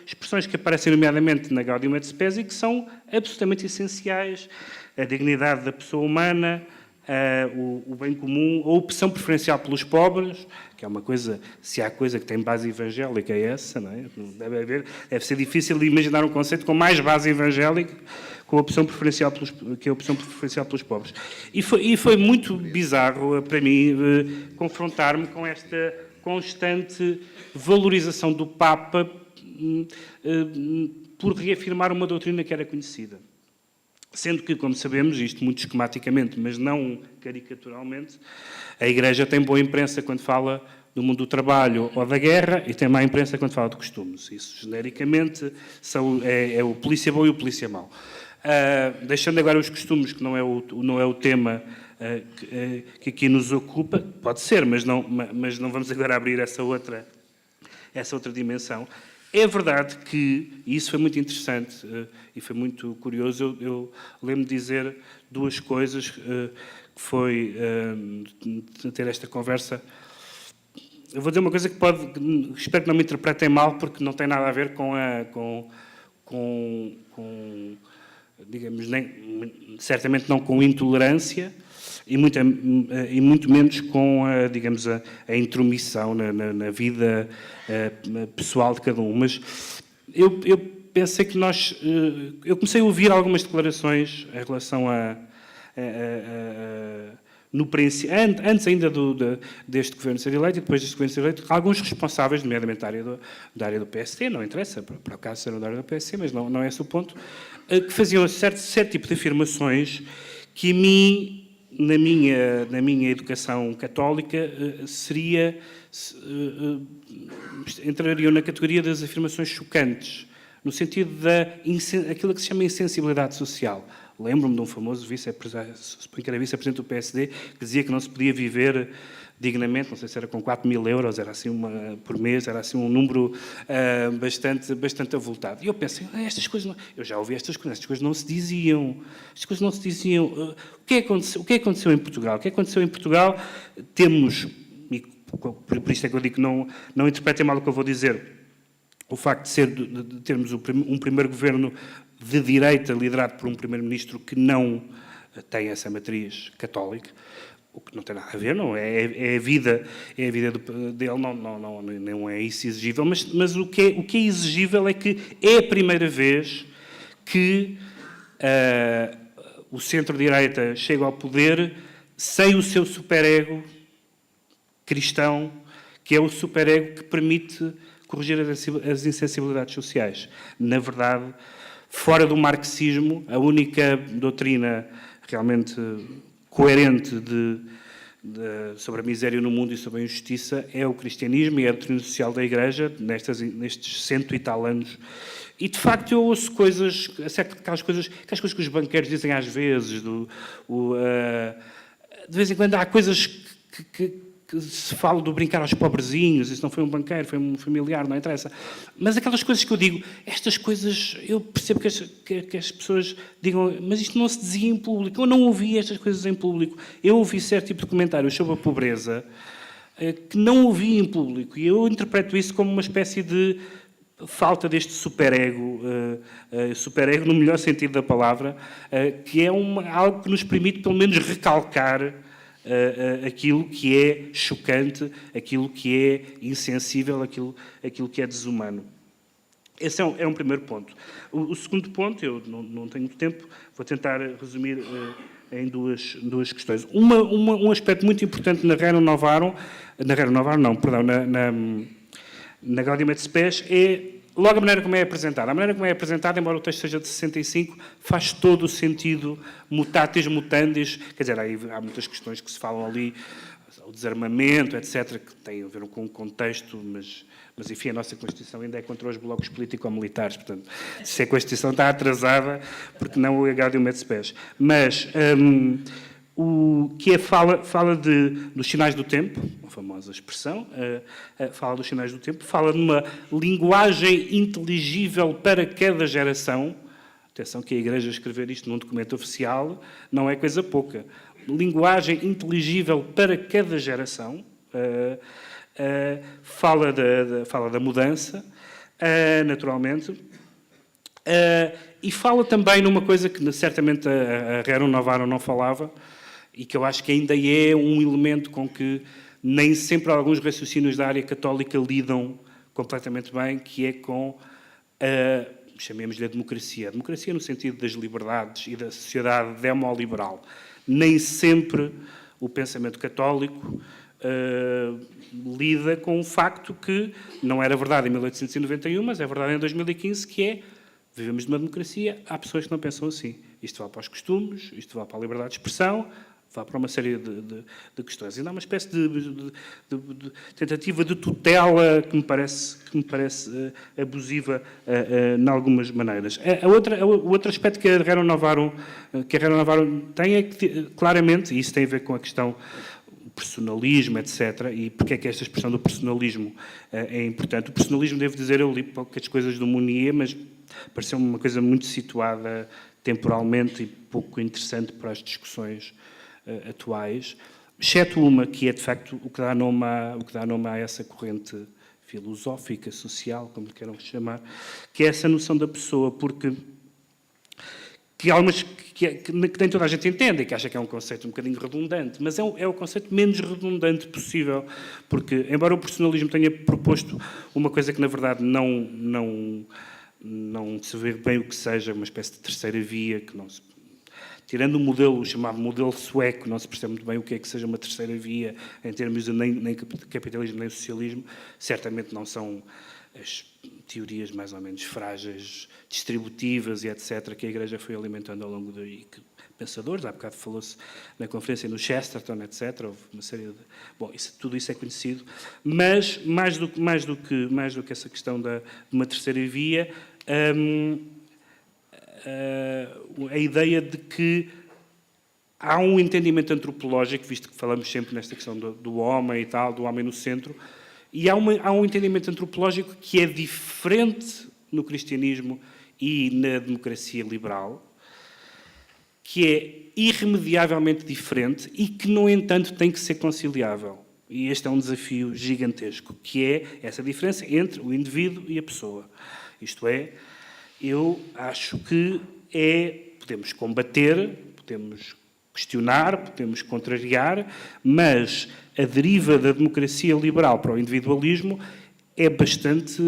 expressões que aparecem nomeadamente na Gaudium et Spes e que são absolutamente essenciais. A dignidade da pessoa humana, o bem comum, a opção preferencial pelos pobres, que é uma coisa, se há coisa que tem base evangélica é essa, não é? Deve ser difícil de imaginar um conceito com mais base evangélica com a opção preferencial pelos pobres. E foi muito bizarro para mim confrontar-me com esta constante valorização do Papa por reafirmar uma doutrina que era conhecida. Sendo que, como sabemos, isto muito esquematicamente, mas não caricaturalmente, a Igreja tem boa imprensa quando fala do mundo do trabalho ou da guerra e tem má imprensa quando fala de costumes. Isso, genericamente, é o polícia bom e o polícia mau. Deixando agora os costumes, que não é o tema que aqui nos ocupa, pode ser, mas não vamos agora abrir essa outra dimensão. É verdade que, e isso foi muito interessante e foi muito curioso, eu lembro de dizer duas coisas, que foi ter esta conversa. Eu vou dizer uma coisa que espero que não me interpretem mal, porque não tem nada a ver com digamos, certamente não com intolerância, e muito menos com digamos, a intromissão na vida pessoal de cada um. Mas eu pensei que eu comecei a ouvir algumas declarações em relação antes ainda deste governo ser eleito e depois deste governo ser eleito, alguns responsáveis, nomeadamente da área do PSD, não interessa, para o caso ser da área do PSD, mas não é esse o ponto, que faziam certo tipo de afirmações que a mim, na minha educação católica, entrariam na categoria das afirmações chocantes, no sentido daquilo que se chama insensibilidade social. Lembro-me de um famoso vice-presidente do PSD, que dizia que não se podia viver dignamente, não sei se era com 4.000 euros, era assim por mês, era assim um número bastante avultado. E eu pensei, estas coisas eu já ouvi estas coisas não se diziam. Estas coisas não se diziam. O que aconteceu em Portugal? O que aconteceu em Portugal? Temos, e por isto é que eu digo que não interpretem mal o que eu vou dizer, o facto de termos um primeiro governo de direita liderado por um primeiro-ministro que não tem essa matriz católica, o que não tem nada a ver, não é a vida dele, não é isso exigível, mas o que é exigível é que é a primeira vez que o centro-direita chega ao poder sem o seu superego cristão, que é o superego que permite corrigir as insensibilidades sociais. Na verdade, fora do marxismo, a única doutrina realmente coerente sobre a miséria no mundo e sobre a injustiça é o cristianismo e é a doutrina social da Igreja, nestes 100 e tal anos. E, de facto, eu ouço coisas, aquelas coisas que os banqueiros dizem às vezes, de vez em quando há coisas que se fala do brincar aos pobrezinhos, isso não foi um banqueiro, foi um familiar, não interessa. Mas aquelas coisas que eu digo, estas coisas, eu percebo que as pessoas digam, mas isto não se dizia em público, eu não ouvi estas coisas em público. Eu ouvi certo tipo de comentários sobre a pobreza que não ouvi em público, e eu interpreto isso como uma espécie de falta deste superego no melhor sentido da palavra, que é algo que nos permite, pelo menos, recalcar aquilo que é chocante, aquilo que é insensível, aquilo que é desumano. Esse é um primeiro ponto. O segundo ponto, eu não tenho muito tempo, vou tentar resumir em duas questões. Um aspecto muito importante na Gaudium et Spes é logo a maneira como é apresentada. A maneira como é apresentada, embora o texto seja de 65, faz todo o sentido mutatis mutandis. Quer dizer, há muitas questões que se falam ali, o desarmamento, etc., que têm a ver com o contexto, mas enfim, a nossa Constituição ainda é contra os blocos político-militares. Portanto, se a Constituição está atrasada, porque não o Gaudium et Spes. Mas o que é fala dos sinais do tempo, a famosa expressão, fala dos sinais do tempo, fala de uma linguagem inteligível para cada geração. Atenção que a Igreja escrever isto num documento oficial não é coisa pouca. Linguagem inteligível para cada geração, fala da mudança, naturalmente, e fala também numa coisa que certamente a Rerum Novarum não falava, e que eu acho que ainda é um elemento com que nem sempre alguns raciocínios da área católica lidam completamente bem, que é com chamemos-lhe a democracia. A democracia no sentido das liberdades e da sociedade demoliberal. Nem sempre o pensamento católico lida com o facto que não era verdade em 1891, mas é verdade em 2015, que é vivemos numa democracia, há pessoas que não pensam assim. Isto vai para os costumes, isto vai para a liberdade de expressão, vai para uma série de questões. Ainda há uma espécie de tentativa de tutela que me parece abusiva em algumas maneiras. O outro aspecto que a Rerum Novarum tem é que, claramente, e isso tem a ver com a questão do personalismo, etc., e porque é que esta expressão do personalismo é importante. O personalismo, devo dizer, eu li poucas coisas do Mounier, mas pareceu-me uma coisa muito situada temporalmente e pouco interessante para as discussões atuais, exceto uma que é, de facto, o que dá nome a essa corrente filosófica, social, como lhe queiram chamar, que é essa noção da pessoa, porque que nem toda a gente entende e que acha que é um conceito um bocadinho redundante, mas é o conceito menos redundante possível, porque, embora o personalismo tenha proposto uma coisa que, na verdade, não se vê bem o que seja, uma espécie de terceira via, que não se... Tirando o modelo, o chamado modelo sueco, não se percebe muito bem o que é que seja uma terceira via, em termos de nem capitalismo nem socialismo, certamente não são as teorias mais ou menos frágeis, distributivas e etc., que a Igreja foi alimentando ao longo de pensadores. Há bocado falou-se na conferência no Chesterton, etc., houve uma série de... Bom, tudo isso é conhecido, mas mais do que essa questão de uma terceira via... a ideia de que há um entendimento antropológico, visto que falamos sempre nesta questão do homem e tal, do homem no centro, e há um entendimento antropológico que é diferente no cristianismo e na democracia liberal, que é irremediavelmente diferente e que, no entanto, tem que ser conciliável. E este é um desafio gigantesco, que é essa diferença entre o indivíduo e a pessoa. Isto é, eu acho que podemos combater, podemos questionar, podemos contrariar, mas a deriva da democracia liberal para o individualismo é bastante,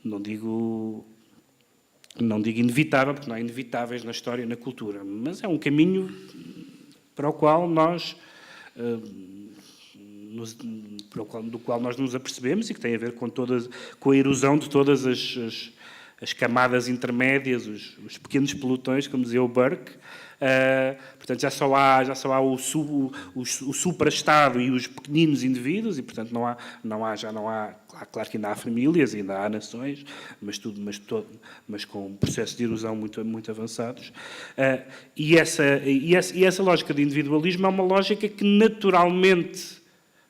não digo inevitável, porque não há inevitáveis na história e na cultura, mas é um caminho para o qual do qual nós nos apercebemos e que tem a ver com a erosão de todas as as camadas intermédias, os pequenos pelotões, como dizia o Burke. Portanto, já só há o supra-estado e os pequeninos indivíduos, e, portanto, já não há, claro que ainda há famílias, ainda há nações, mas com processos de erosão muito, muito avançados. E essa lógica de individualismo é uma lógica que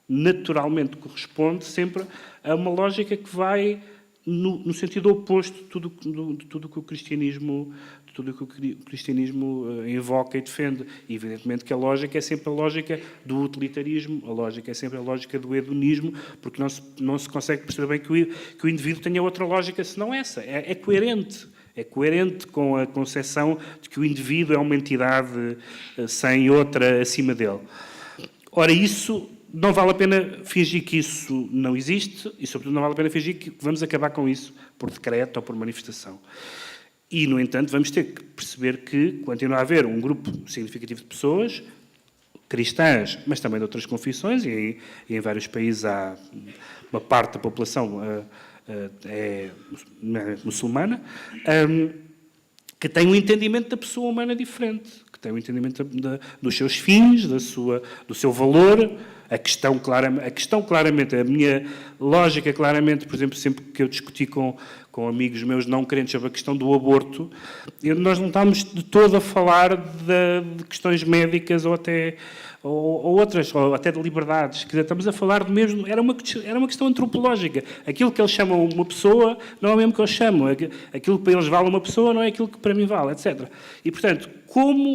naturalmente corresponde sempre a uma lógica que vai no sentido oposto de tudo que o cristianismo invoca e defende. E, evidentemente, que a lógica é sempre a lógica do utilitarismo, a lógica é sempre a lógica do hedonismo, porque não se consegue perceber bem que o indivíduo tenha outra lógica senão essa. É coerente. É coerente com a concepção de que o indivíduo é uma entidade sem outra acima dele. Ora, isso... Não vale a pena fingir que isso não existe e, sobretudo, não vale a pena fingir que vamos acabar com isso por decreto ou por manifestação. E, no entanto, vamos ter que perceber que continua a haver um grupo significativo de pessoas, cristãs, mas também de outras confissões, e em vários países há uma parte da população é muçulmana, que tem um entendimento da pessoa humana diferente, que tem um entendimento dos seus fins, do seu valor. A questão claramente, a minha lógica claramente, por exemplo, sempre que eu discuti com amigos meus não crentes sobre a questão do aborto, nós não estamos de todo a falar de questões médicas ou outras, ou até de liberdades. Quer dizer, estamos a falar do mesmo... Era uma questão antropológica. Aquilo que eles chamam uma pessoa não é o mesmo que eu chamo. Aquilo que para eles vale uma pessoa não é aquilo que para mim vale, etc. E, portanto,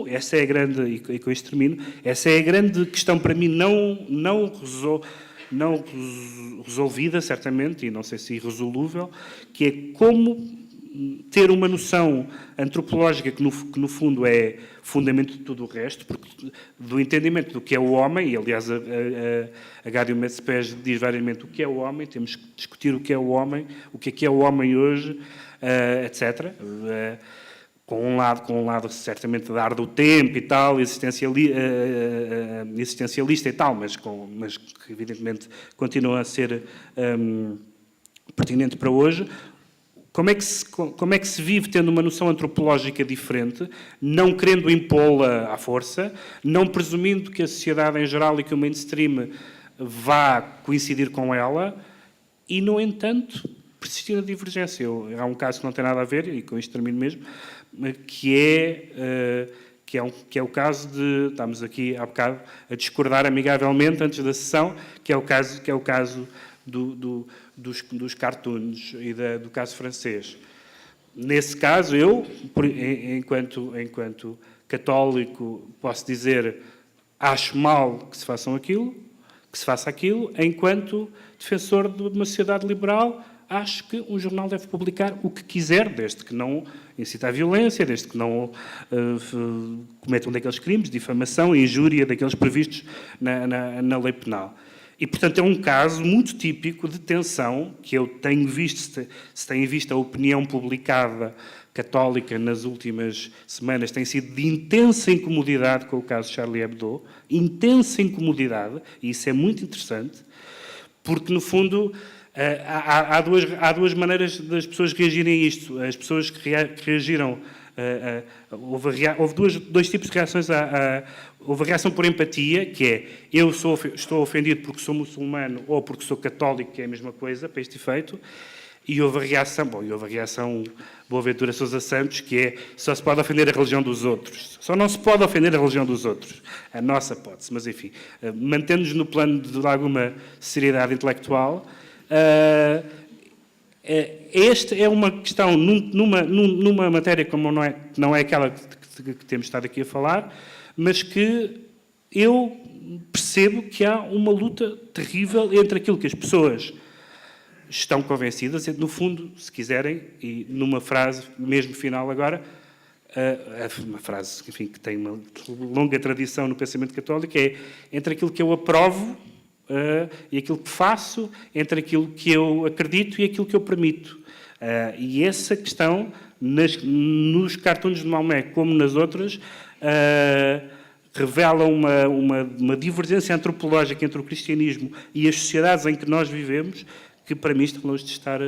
essa é a grande... E com isto termino. Essa é a grande questão para mim não resolvida, certamente, e não sei se irresolúvel, que é como ter uma noção antropológica que no fundo é fundamento de tudo o resto, porque do entendimento do que é o homem, e aliás a Gádio Metspes diz variamente o que é o homem, temos que discutir o que é o que é o homem hoje, etc. Com um lado certamente da ar do tempo e tal, existencialista e tal, mas que evidentemente continua a ser pertinente para hoje. Como é que se vive tendo uma noção antropológica diferente, não querendo impô-la à força, não presumindo que a sociedade em geral e que o mainstream vá coincidir com ela, e, no entanto, persistir a divergência? Há um caso que não tem nada a ver, e com isto termino mesmo, que é o caso de... Estamos aqui há bocado a discordar amigavelmente antes da sessão, que é o caso dos cartoons e do caso francês. Nesse caso, eu, enquanto católico, posso dizer acho mal que se faça aquilo, enquanto defensor de uma sociedade liberal, acho que um jornal deve publicar o que quiser, desde que não incite à violência, desde que não cometa um daqueles crimes, difamação e injúria daqueles previstos na lei penal. E, portanto, é um caso muito típico de tensão que eu tenho visto, se tem visto a opinião publicada católica nas últimas semanas, tem sido de intensa incomodidade com o caso Charlie Hebdo, intensa incomodidade, e isso é muito interessante, porque, no fundo, há duas maneiras das pessoas reagirem a isto. As pessoas que reagiram... houve dois tipos de reações. Houve a reação por empatia, que é eu estou ofendido porque sou muçulmano ou porque sou católico, que é a mesma coisa, para este efeito. E houve a reação Boaventura Sousa Santos, que é só se pode ofender a religião dos outros. Só não se pode ofender a religião dos outros. A nossa pode-se, mas enfim, mantendo-nos no plano de alguma seriedade intelectual, esta é uma questão, numa matéria como não é aquela que temos estado aqui a falar, mas que eu percebo que há uma luta terrível entre aquilo que as pessoas estão convencidas, no fundo, se quiserem, e numa frase, mesmo final agora, uma frase, enfim, que tem uma longa tradição no pensamento católico, é entre aquilo que eu aprovo e aquilo que faço, entre aquilo que eu acredito e aquilo que eu permito. E essa questão, nos cartoons de Maomé, como nas outras, revela uma divergência antropológica entre o cristianismo e as sociedades em que nós vivemos, que para mim está longe de estar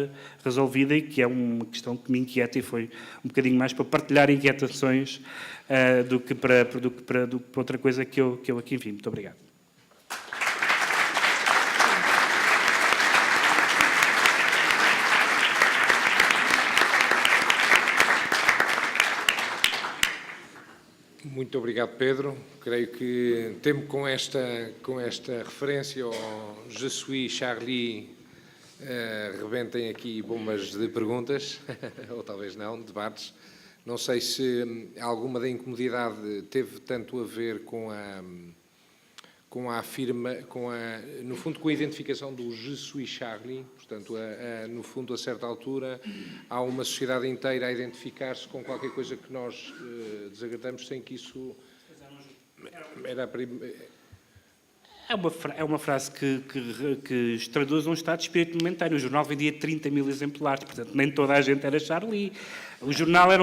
resolvida e que é uma questão que me inquieta, e foi um bocadinho mais para partilhar inquietações do que para outra coisa que eu aqui vi. Muito obrigado. Muito obrigado, Pedro. Creio que temo com esta referência ao Je suis Charlie, rebentem aqui bombas de perguntas, ou talvez não, debates. Não sei se alguma da incomodidade teve tanto a ver no fundo, com a identificação do Je suis Charlie. Portanto, no fundo, a certa altura, há uma sociedade inteira a identificar-se com qualquer coisa que nós desagradamos, sem que isso... É uma frase que traduz um estado de espírito momentâneo. O jornal vendia 30 mil exemplares, portanto, nem toda a gente era Charlie. O jornal é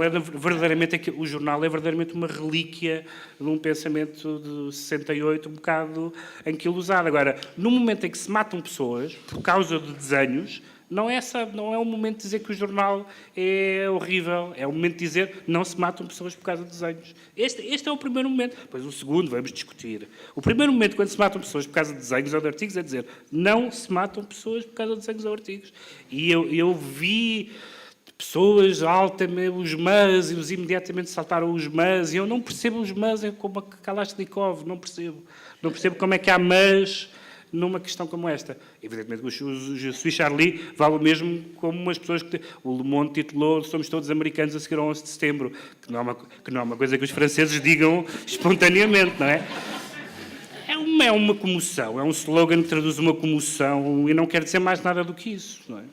verdadeiramente uma relíquia de um pensamento de 68, um bocado anquilosado. Agora, no momento em que se matam pessoas por causa de desenhos, não é o momento de dizer que o jornal é horrível, é o momento de dizer não se matam pessoas por causa de desenhos. Este é o primeiro momento. Depois o segundo vamos discutir. O primeiro momento, quando se matam pessoas por causa de desenhos ou de artigos, é dizer não se matam pessoas por causa de desenhos ou artigos. E eu vi pessoas altamente, os mas, e os imediatamente saltaram os mas, e eu não percebo os mas como a Kalashnikov, não percebo como é que há mas numa questão como esta. Evidentemente, o Je suis Charlie vale o mesmo como as pessoas que... O Le Monde titulou Somos todos americanos a seguir ao 11 de setembro, que não é uma coisa que os franceses digam espontaneamente, não é? É uma comoção, é um slogan que traduz uma comoção e não quer dizer mais nada do que isso, não é?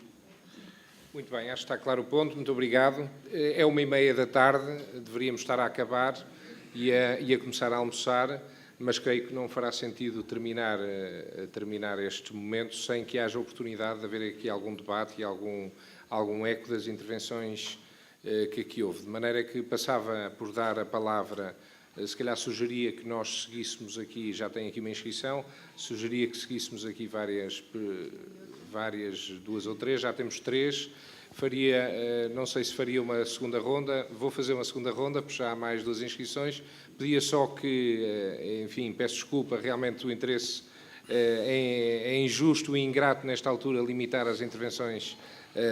Muito bem, acho que está claro o ponto. Muito obrigado. É 1h30 da tarde, deveríamos estar a acabar e a começar a almoçar, mas creio que não fará sentido terminar este momento sem que haja oportunidade de haver aqui algum debate e algum eco das intervenções que aqui houve. De maneira que passava por dar a palavra, se calhar sugeria que nós seguíssemos aqui, já tem aqui uma inscrição, sugeria que seguíssemos aqui várias, 2 ou 3, já temos 3. Não sei se faria uma segunda ronda, vou fazer uma segunda ronda, porque já há mais 2 inscrições. Pedia só que, enfim, peço desculpa, realmente o interesse é injusto e ingrato nesta altura limitar as intervenções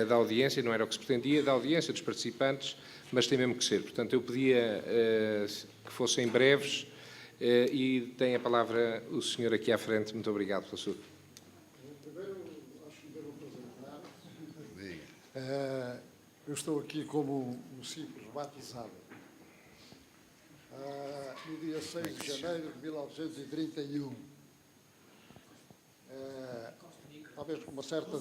da audiência, não era o que se pretendia, da audiência, dos participantes, mas tem mesmo que ser. Portanto, eu pedia que fossem breves e tem a palavra o senhor aqui à frente. Muito obrigado pela sua... Eu estou aqui como um simples batizado. No dia 6 de janeiro de 1931, talvez com uma certa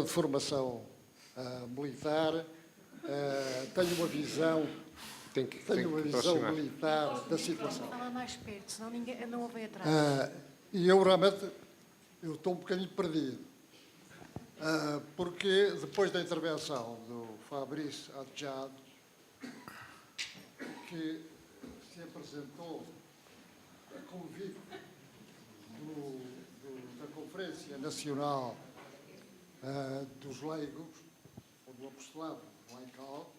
deformação, militar, tenho uma visão militar da situação. Fala mais perto, senão ninguém não ouve atrás. E eu realmente estou um bocadinho perdido. Porque depois da intervenção do Fabrice Adjad, que se apresentou a convite da Conferência Nacional dos Leigos, ou do Apostolado Laical,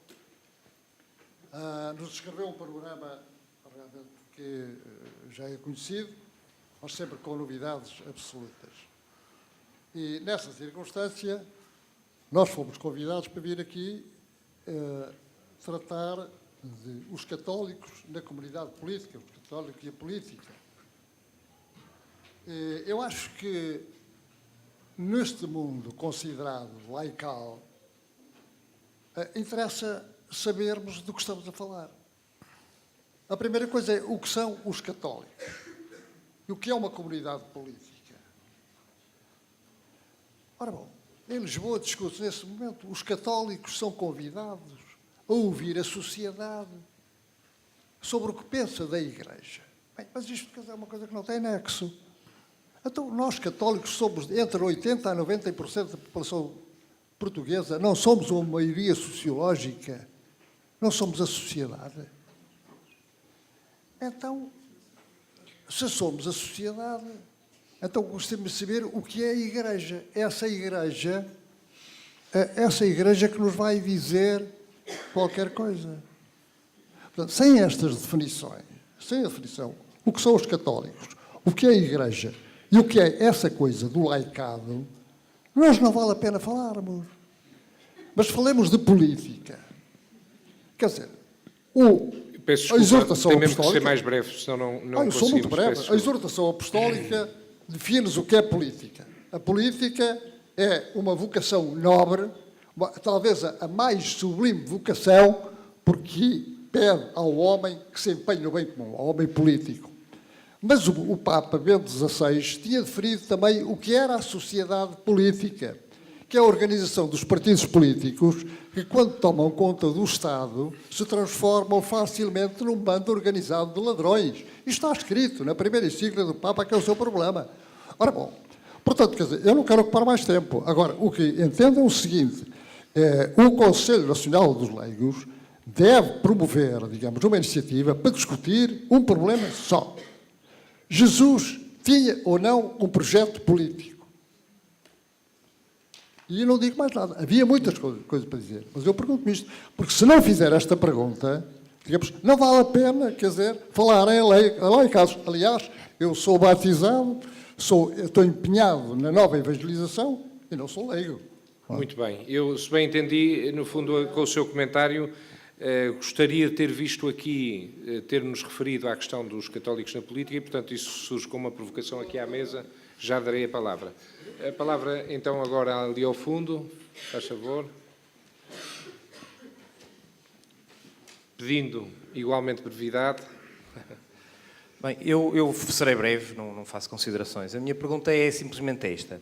nos descreveu um panorama realmente que já é conhecido, mas sempre com novidades absolutas. E, nessa circunstância, nós fomos convidados para vir aqui tratar de os católicos na comunidade política, os católicos e a política. Eu acho que, neste mundo considerado laical, interessa sabermos do que estamos a falar. A primeira coisa é o que são os católicos e o que é uma comunidade política. Ora bom, em Lisboa discute-se nesse momento, os católicos são convidados a ouvir a sociedade sobre o que pensa da Igreja. Bem, mas isto é uma coisa que não tem nexo. Então, nós católicos somos entre 80% a 90% da população portuguesa, não somos uma maioria sociológica, não somos a sociedade. Então, se somos a sociedade, Então gostaria de saber o que é a Igreja. Essa Igreja que nos vai dizer qualquer coisa. Portanto, sem estas definições, sem a definição, o que são os católicos, o que é a Igreja e o que é essa coisa do laicado, nós não vale a pena falarmos. Mas falemos de política. Quer dizer, Peço a desculpa, exortação tem mesmo que ser apostólica... mais breve, senão não eu sou muito conseguimos. breve. Peço A desculpa. exortação apostólica define-nos o que é política. A política é uma vocação nobre, talvez a mais sublime vocação, porque pede ao homem que se empenhe no bem comum, ao homem político. Mas o Papa Bento XVI tinha definido também o que era a sociedade política, que é a organização dos partidos políticos que, quando tomam conta do Estado, se transformam facilmente num bando organizado de ladrões. Isto está escrito na primeira encíclica do Papa, que é o seu problema. Ora bom, portanto, quer dizer, eu não quero ocupar mais tempo. Agora, o que entendo é o seguinte, o Conselho Nacional dos Leigos deve promover, digamos, uma iniciativa para discutir um problema só. Jesus tinha ou não um projeto político? E eu não digo mais nada. Havia muitas coisas para dizer. Mas eu pergunto-me isto. Porque se não fizer esta pergunta, digamos, não vale a pena, quer dizer, falar em laicados. Aliás, eu sou batizado, estou empenhado na nova evangelização e não sou leigo. Muito bem. Eu, se bem entendi, no fundo, com o seu comentário, gostaria de ter visto aqui, ter-nos referido à questão dos católicos na política e, portanto, isso surge como uma provocação aqui à mesa. Já darei a palavra. A palavra, então, agora ali ao fundo, faz favor. Pedindo igualmente brevidade. Bem, eu serei breve, não faço considerações. A minha pergunta é simplesmente esta.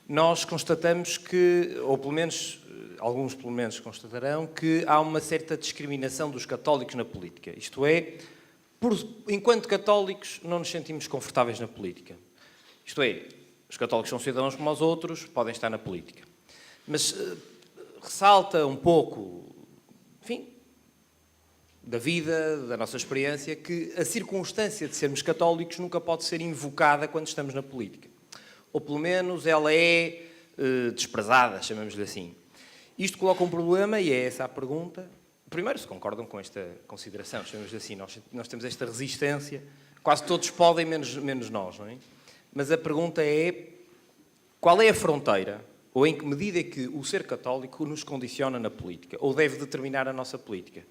Nós constatamos que, ou pelo menos, alguns pelo menos constatarão, que há uma certa discriminação dos católicos na política. Isto é, enquanto católicos, não nos sentimos confortáveis na política. Isto é, os católicos são cidadãos como os outros, podem estar na política. Mas ressalta um pouco, enfim, da vida, da nossa experiência, que a circunstância de sermos católicos nunca pode ser invocada quando estamos na política. Ou pelo menos ela é desprezada, chamamos-lhe assim. Isto coloca um problema e é essa a pergunta. Primeiro, se concordam com esta consideração, chamamos-lhe assim, nós temos esta resistência, quase todos podem, menos nós, não é? Mas a pergunta é, qual é a fronteira, ou em que medida é que o ser católico nos condiciona na política, ou deve determinar a nossa política?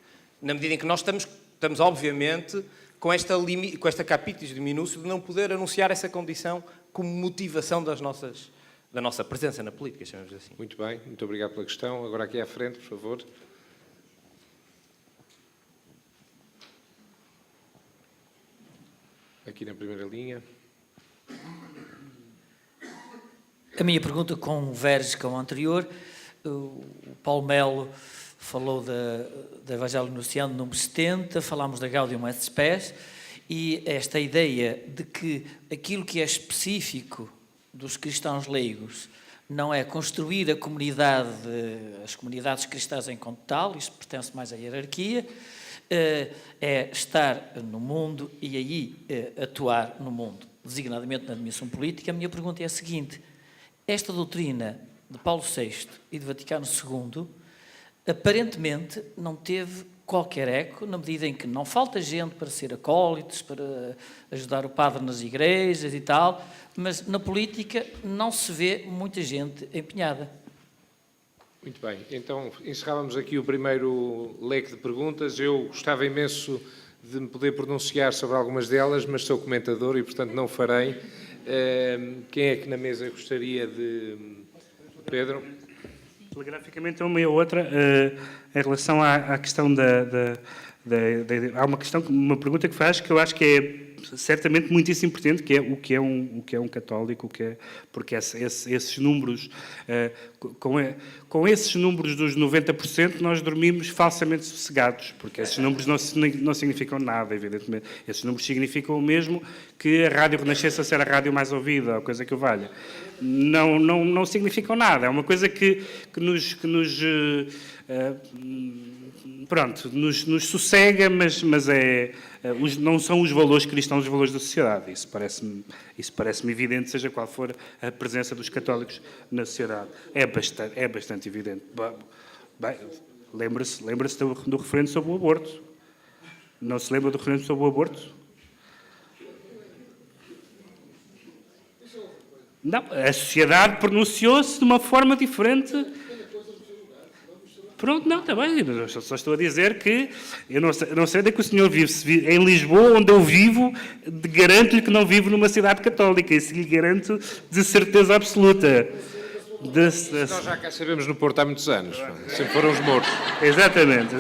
Na medida em que nós estamos obviamente, com esta capítulo de minúcio de não poder anunciar essa condição como motivação da nossa presença na política, chamamos assim. Muito bem, muito obrigado pela questão. Agora aqui à frente, por favor. Aqui na primeira linha. A minha pergunta converge com a anterior. O Paulo Melo falou da Evangelho Nunciano, número 70, falámos da Gaudium et Spes, e esta ideia de que aquilo que é específico dos cristãos leigos não é construir a comunidade, as comunidades cristãs enquanto tal, isto pertence mais à hierarquia, é estar no mundo e aí atuar no mundo, designadamente na dimensão política. A minha pergunta é a seguinte: esta doutrina de Paulo VI e de Vaticano II aparentemente não teve qualquer eco, na medida em que não falta gente para ser acólitos, para ajudar o padre nas igrejas e tal, mas na política não se vê muita gente empenhada. Muito bem, então encerrávamos aqui o primeiro leque de perguntas. Eu gostava imenso de me poder pronunciar sobre algumas delas, mas sou comentador e, portanto, não farei. Quem é que na mesa gostaria de... Pedro? Telegraficamente, uma e outra, em relação à questão há uma pergunta que faz que eu acho que é certamente muitíssimo importante, que é o que é um católico, porque esses números, com esses números dos 90%, nós dormimos falsamente sossegados, porque esses números não significam nada, evidentemente. Esses números significam o mesmo que a Rádio Renascença ser a rádio mais ouvida, a coisa que o valha. não significam nada. É uma coisa que nos sossega, mas não são os valores cristãos, os valores da sociedade. Isso parece-me evidente, seja qual for a presença dos católicos na sociedade. É bastante evidente. Bem, lembra-se do referendo sobre o aborto. Não se lembra do referendo sobre o aborto? Não, a sociedade pronunciou-se de uma forma diferente. Pronto, não, está bem. Só estou a dizer que eu não sei onde é que o senhor vive. Se vive em Lisboa, onde eu vivo, garanto-lhe que não vivo numa cidade católica. Isso lhe garanto de certeza absoluta. Nós já cá sabemos no Porto há muitos anos. Sempre foram os mortos. Exatamente.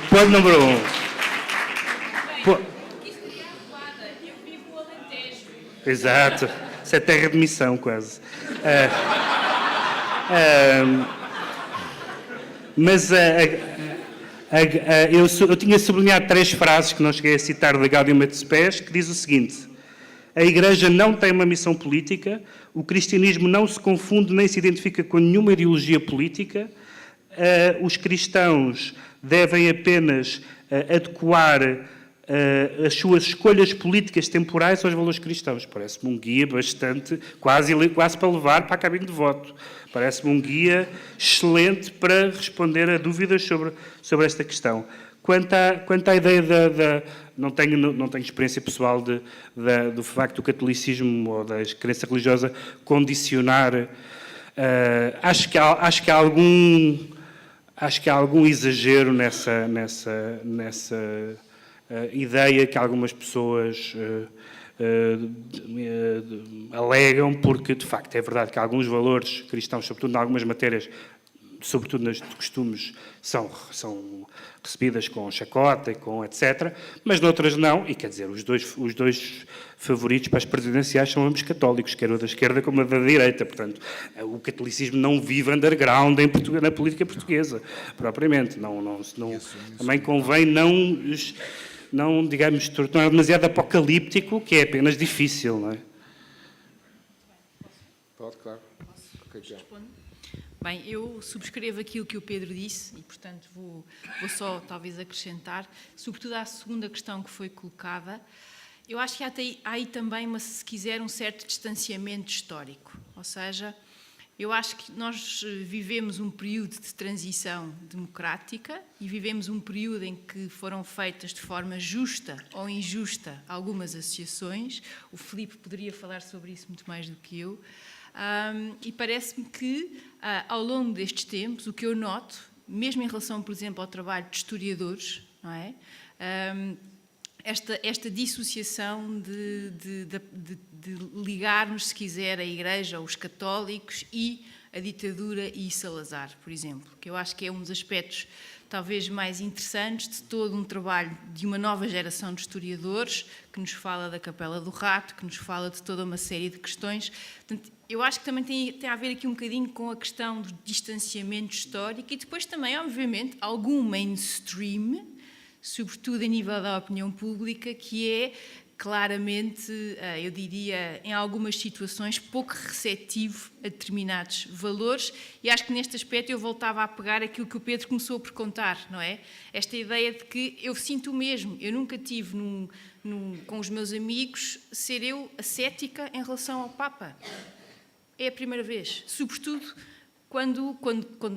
Ponto número 1. Eu vivo no Alentejo. Exato. Isso é terra de missão, quase. Mas eu tinha sublinhado 3 frases que não cheguei a citar da Gaudium et Spes, que diz o seguinte: a Igreja não tem uma missão política, o cristianismo não se confunde nem se identifica com nenhuma ideologia política, os cristãos devem apenas adequar as suas escolhas políticas temporais aos valores cristãos. Parece-me um guia bastante, quase para levar para a cabine de voto. Parece-me um guia excelente para responder a dúvidas sobre esta questão. Quanto à ideia não tenho experiência pessoal do facto do catolicismo ou da crença religiosa condicionar. Acho que há algum exagero nessa ideia que algumas pessoas alegam, porque de facto é verdade que alguns valores cristãos, sobretudo em algumas matérias, sobretudo nas de costumes, são recebidas com chacota e com etc., mas noutras não, e quer dizer, os dois favoritos para as presidenciais são ambos católicos, quer o da esquerda como o da direita, portanto, o catolicismo não vive underground na política portuguesa, propriamente, também convém não, digamos, tornar demasiado apocalíptico, que é apenas difícil, não é? Pode, claro. Bem, eu subscrevo aquilo que o Pedro disse e, portanto, vou só talvez acrescentar, sobretudo à segunda questão que foi colocada. Eu acho que há aí também, se quiser, um certo distanciamento histórico. Ou seja, eu acho que nós vivemos um período de transição democrática e vivemos um período em que foram feitas de forma justa ou injusta algumas associações. O Filipe poderia falar sobre isso muito mais do que eu. E parece-me que, ao longo destes tempos, o que eu noto, mesmo em relação, por exemplo, ao trabalho de historiadores, não é? Esta dissociação de ligarmos, se quiser, a Igreja, os católicos e a ditadura e Salazar, por exemplo, que eu acho que é um dos aspectos talvez mais interessantes de todo um trabalho de uma nova geração de historiadores que nos fala da Capela do Rato, que nos fala de toda uma série de questões. Portanto, eu acho que também tem a ver aqui um bocadinho com a questão do distanciamento histórico e depois também, obviamente, algum mainstream, sobretudo a nível da opinião pública, que é claramente, eu diria, em algumas situações, pouco receptivo a determinados valores, e acho que neste aspecto eu voltava a pegar aquilo que o Pedro começou por contar, não é? Esta ideia de que eu sinto o mesmo, eu nunca tive com os meus amigos ser eu ascética em relação ao Papa. É a primeira vez, sobretudo quando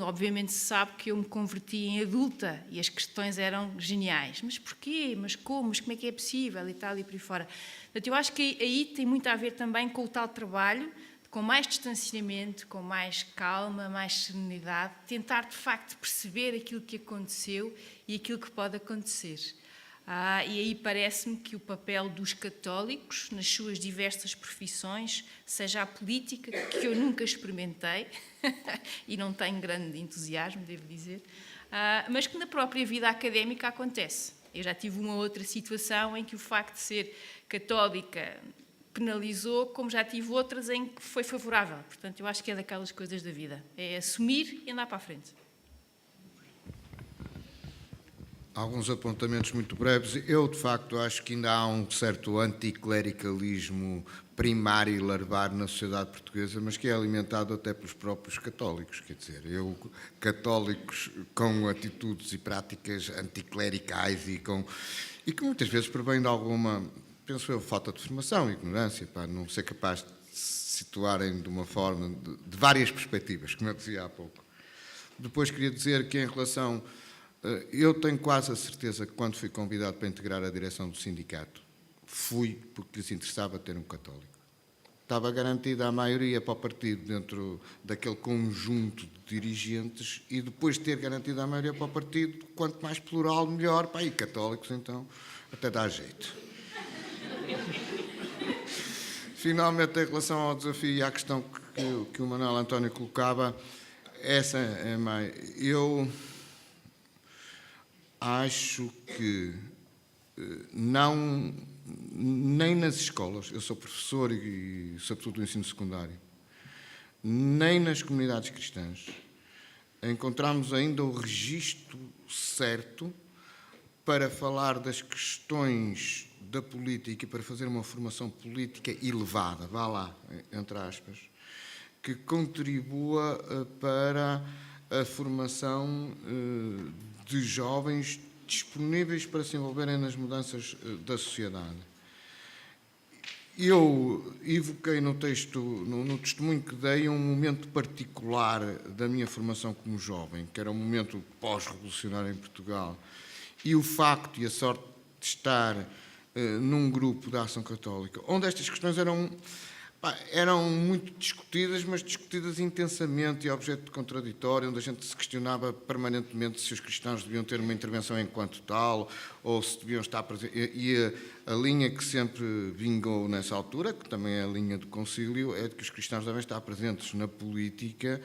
obviamente se sabe que eu me converti em adulta e as questões eram geniais. Mas porquê? Mas como? Mas como é que é possível? E tal, e por aí fora. Portanto, eu acho que aí tem muito a ver também com o tal trabalho, com mais distanciamento, com mais calma, mais serenidade, tentar de facto perceber aquilo que aconteceu e aquilo que pode acontecer. E aí parece-me que o papel dos católicos, nas suas diversas profissões, seja a política, que eu nunca experimentei, e não tenho grande entusiasmo, devo dizer, mas que na própria vida académica acontece. Eu já tive uma outra situação em que o facto de ser católica penalizou, como já tive outras em que foi favorável. Portanto, eu acho que é daquelas coisas da vida. É assumir e andar para a frente. Alguns apontamentos muito breves. Eu, de facto, acho que ainda há um certo anticlericalismo primário e larvar na sociedade portuguesa, mas que é alimentado até pelos próprios católicos. Quer dizer, católicos com atitudes e práticas anticlericais e que muitas vezes provém de alguma, penso eu, falta de formação, ignorância, para não ser capaz de se situarem de uma forma, de várias perspectivas, como eu dizia há pouco. Depois queria dizer que em relação... Eu tenho quase a certeza que quando fui convidado para integrar a direção do sindicato, fui porque lhes interessava ter um católico. Estava garantida a maioria para o partido dentro daquele conjunto de dirigentes e depois de ter garantido a maioria para o partido, quanto mais plural, melhor. Pá, e católicos, então, até dá jeito. Finalmente, em relação ao desafio e à questão que o Manuel António colocava, essa é mais... Eu acho que não, nem nas escolas, eu sou professor e sobretudo do ensino secundário, nem nas comunidades cristãs, encontramos ainda o registro certo para falar das questões da política e para fazer uma formação política elevada, vá lá, entre aspas, que contribua para a formação de jovens disponíveis para se envolverem nas mudanças da sociedade. Eu evoquei no texto, no testemunho que dei, um momento particular da minha formação como jovem, que era um momento pós-revolucionário em Portugal, e o facto e a sorte de estar num grupo da Ação Católica, onde estas questões eram muito discutidas, mas discutidas intensamente e objeto de contraditório, onde a gente se questionava permanentemente se os cristãos deviam ter uma intervenção enquanto tal, ou se deviam estar presentes. E a linha que sempre vingou nessa altura, que também é a linha do concílio, é de que os cristãos devem estar presentes na política,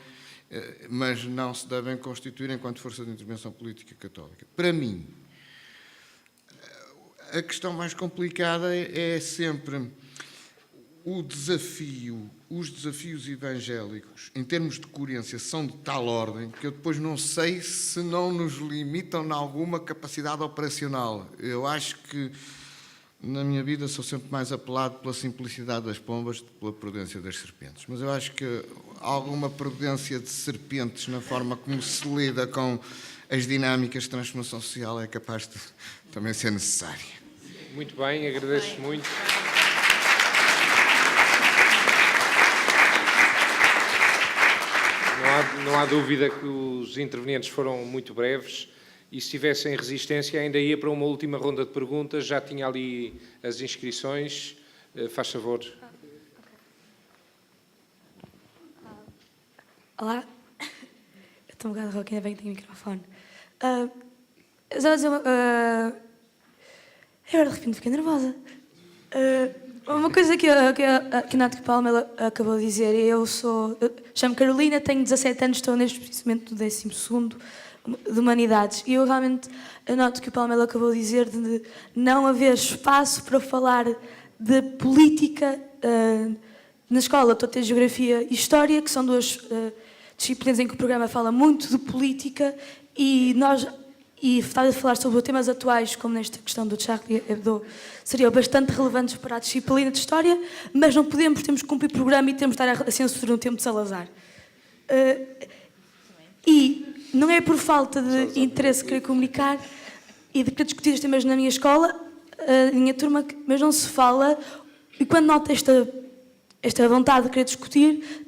mas não se devem constituir enquanto força de intervenção política católica. Para mim, a questão mais complicada é sempre... os desafios evangélicos, em termos de coerência, são de tal ordem que eu depois não sei se não nos limitam em alguma capacidade operacional. Eu acho que, na minha vida, sou sempre mais apelado pela simplicidade das pombas do que pela prudência das serpentes. Mas eu acho que alguma prudência de serpentes na forma como se lida com as dinâmicas de transformação social é capaz de também ser necessária. Muito bem, agradeço muito. Não há dúvida que os intervenientes foram muito breves e se tivessem resistência ainda ia para uma última ronda de perguntas, já tinha ali as inscrições, faz favor. Olá, eu estou um bocado rouca, ainda bem que tenho microfone. Eu só dizer eu de repente fiquei nervosa. Uma coisa que a Nato Palmela acabou de dizer, eu chamo-me Carolina, tenho 17 anos, estou neste precisamente no 12º de Humanidades, e eu realmente noto que o Palmela acabou de dizer de não haver espaço para falar de política na escola. Estou a ter Geografia e História, que são duas disciplinas em que o programa fala muito de política, e estar a falar sobre temas atuais, como nesta questão do Charlie Hebdo, seriam bastante relevantes para a disciplina de História, mas não podemos, temos que cumprir o programa e temos de estar a censura no tempo de Salazar. E não é por falta de interesse querer comunicar e de querer discutir os temas na minha escola, na minha turma, mas não se fala, e quando noto esta vontade de querer discutir,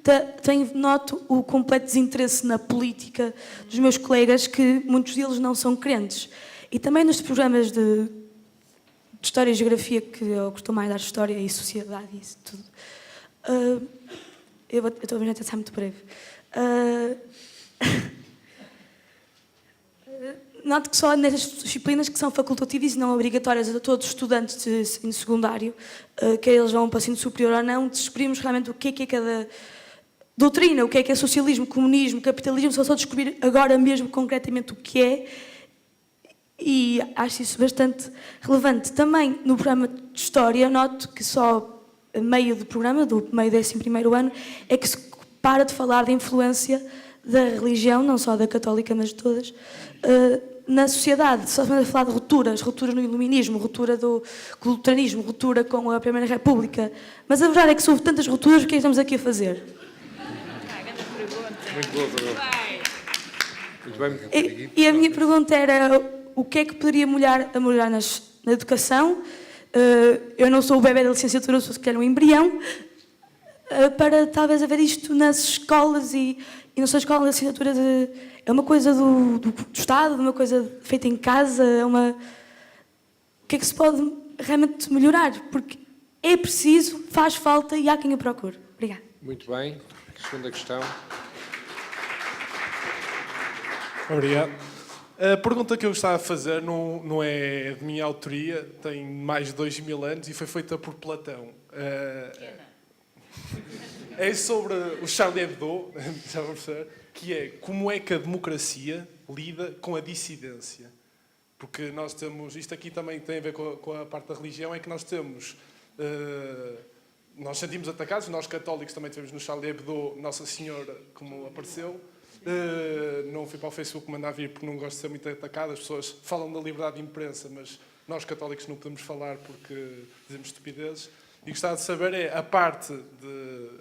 noto o completo desinteresse na política dos meus colegas, que muitos deles não são crentes. E também nos programas de História e Geografia, que eu costumo mais dar História e Sociedade e isso tudo. Eu estou a tentar ser muito breve. Noto que só nestas disciplinas que são facultativas e não obrigatórias a todos os estudantes de ensino secundário, que eles vão para o ensino superior ou não, descobrimos realmente o que é cada doutrina, o que é socialismo, comunismo, capitalismo, só descobrir agora mesmo concretamente o que é, e acho isso bastante relevante. Também no programa de História, noto que só a meio do programa, do meio do 11º ano, é que se para de falar da influência da religião, não só da católica, mas de todas, na sociedade. Só estamos a falar de rupturas no iluminismo, ruptura com o luteranismo, ruptura com a Primeira República. Mas a verdade é que se houve tantas rupturas, o que é que estamos aqui a fazer? Muito boa pergunta. Muito bem. E a minha pergunta era o que é que poderia melhorar na educação? Eu não sou o bebê da licenciatura, sou sequer um embrião, para talvez haver isto nas escolas e não só escola, na licenciatura é uma coisa do Estado, uma coisa feita em casa, o que é que se pode realmente melhorar? Porque é preciso, faz falta e há quem o procure. Obrigada. Muito bem. Segunda questão. Obrigado. A pergunta que eu gostava de fazer não é de minha autoria, tem mais de 2000 anos e foi feita por Platão. É sobre o Charlie Hebdo, já vou perceber, que é como é que a democracia lida com a dissidência. Porque nós temos, isto aqui também tem a ver com a parte da religião, é que nós temos, nós sentimos atacados, nós católicos também tivemos no Charlie Hebdo Nossa Senhora, como apareceu. Não fui para o Facebook mandar vir porque não gosto de ser muito atacado. As pessoas falam da liberdade de imprensa, mas nós católicos não podemos falar porque dizemos estupidezes. E gostava de saber a parte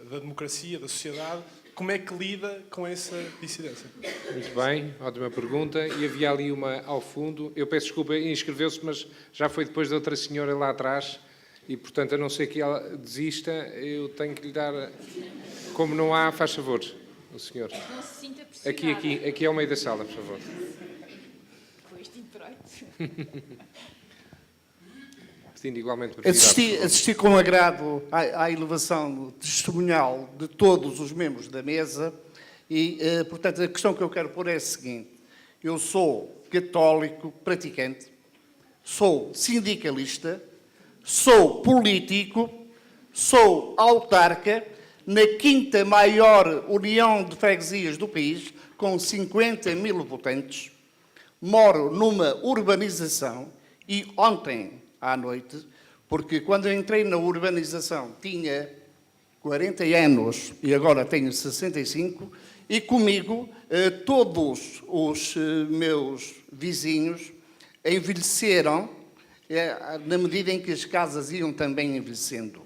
da democracia, da sociedade, como é que lida com essa dissidência. Muito bem, ótima pergunta. E havia ali uma ao fundo. Eu peço desculpa, inscreveu-se, mas já foi depois de outra senhora lá atrás. E, portanto, a não ser que ela desista, eu tenho que lhe dar... Como não há, faz favor, o senhor. Não se sinta pressionada. Aqui ao meio da sala, por favor. Com este introito. Igualmente assisti com agrado à elevação testemunhal de todos os membros da mesa e, portanto, a questão que eu quero pôr é a seguinte. Eu sou católico praticante, sou sindicalista, sou político, sou autarca na 5ª maior união de freguesias do país, com 50 mil votantes, moro numa urbanização e ontem à noite, porque quando eu entrei na urbanização tinha 40 anos e agora tenho 65, e comigo todos os meus vizinhos envelheceram na medida em que as casas iam também envelhecendo.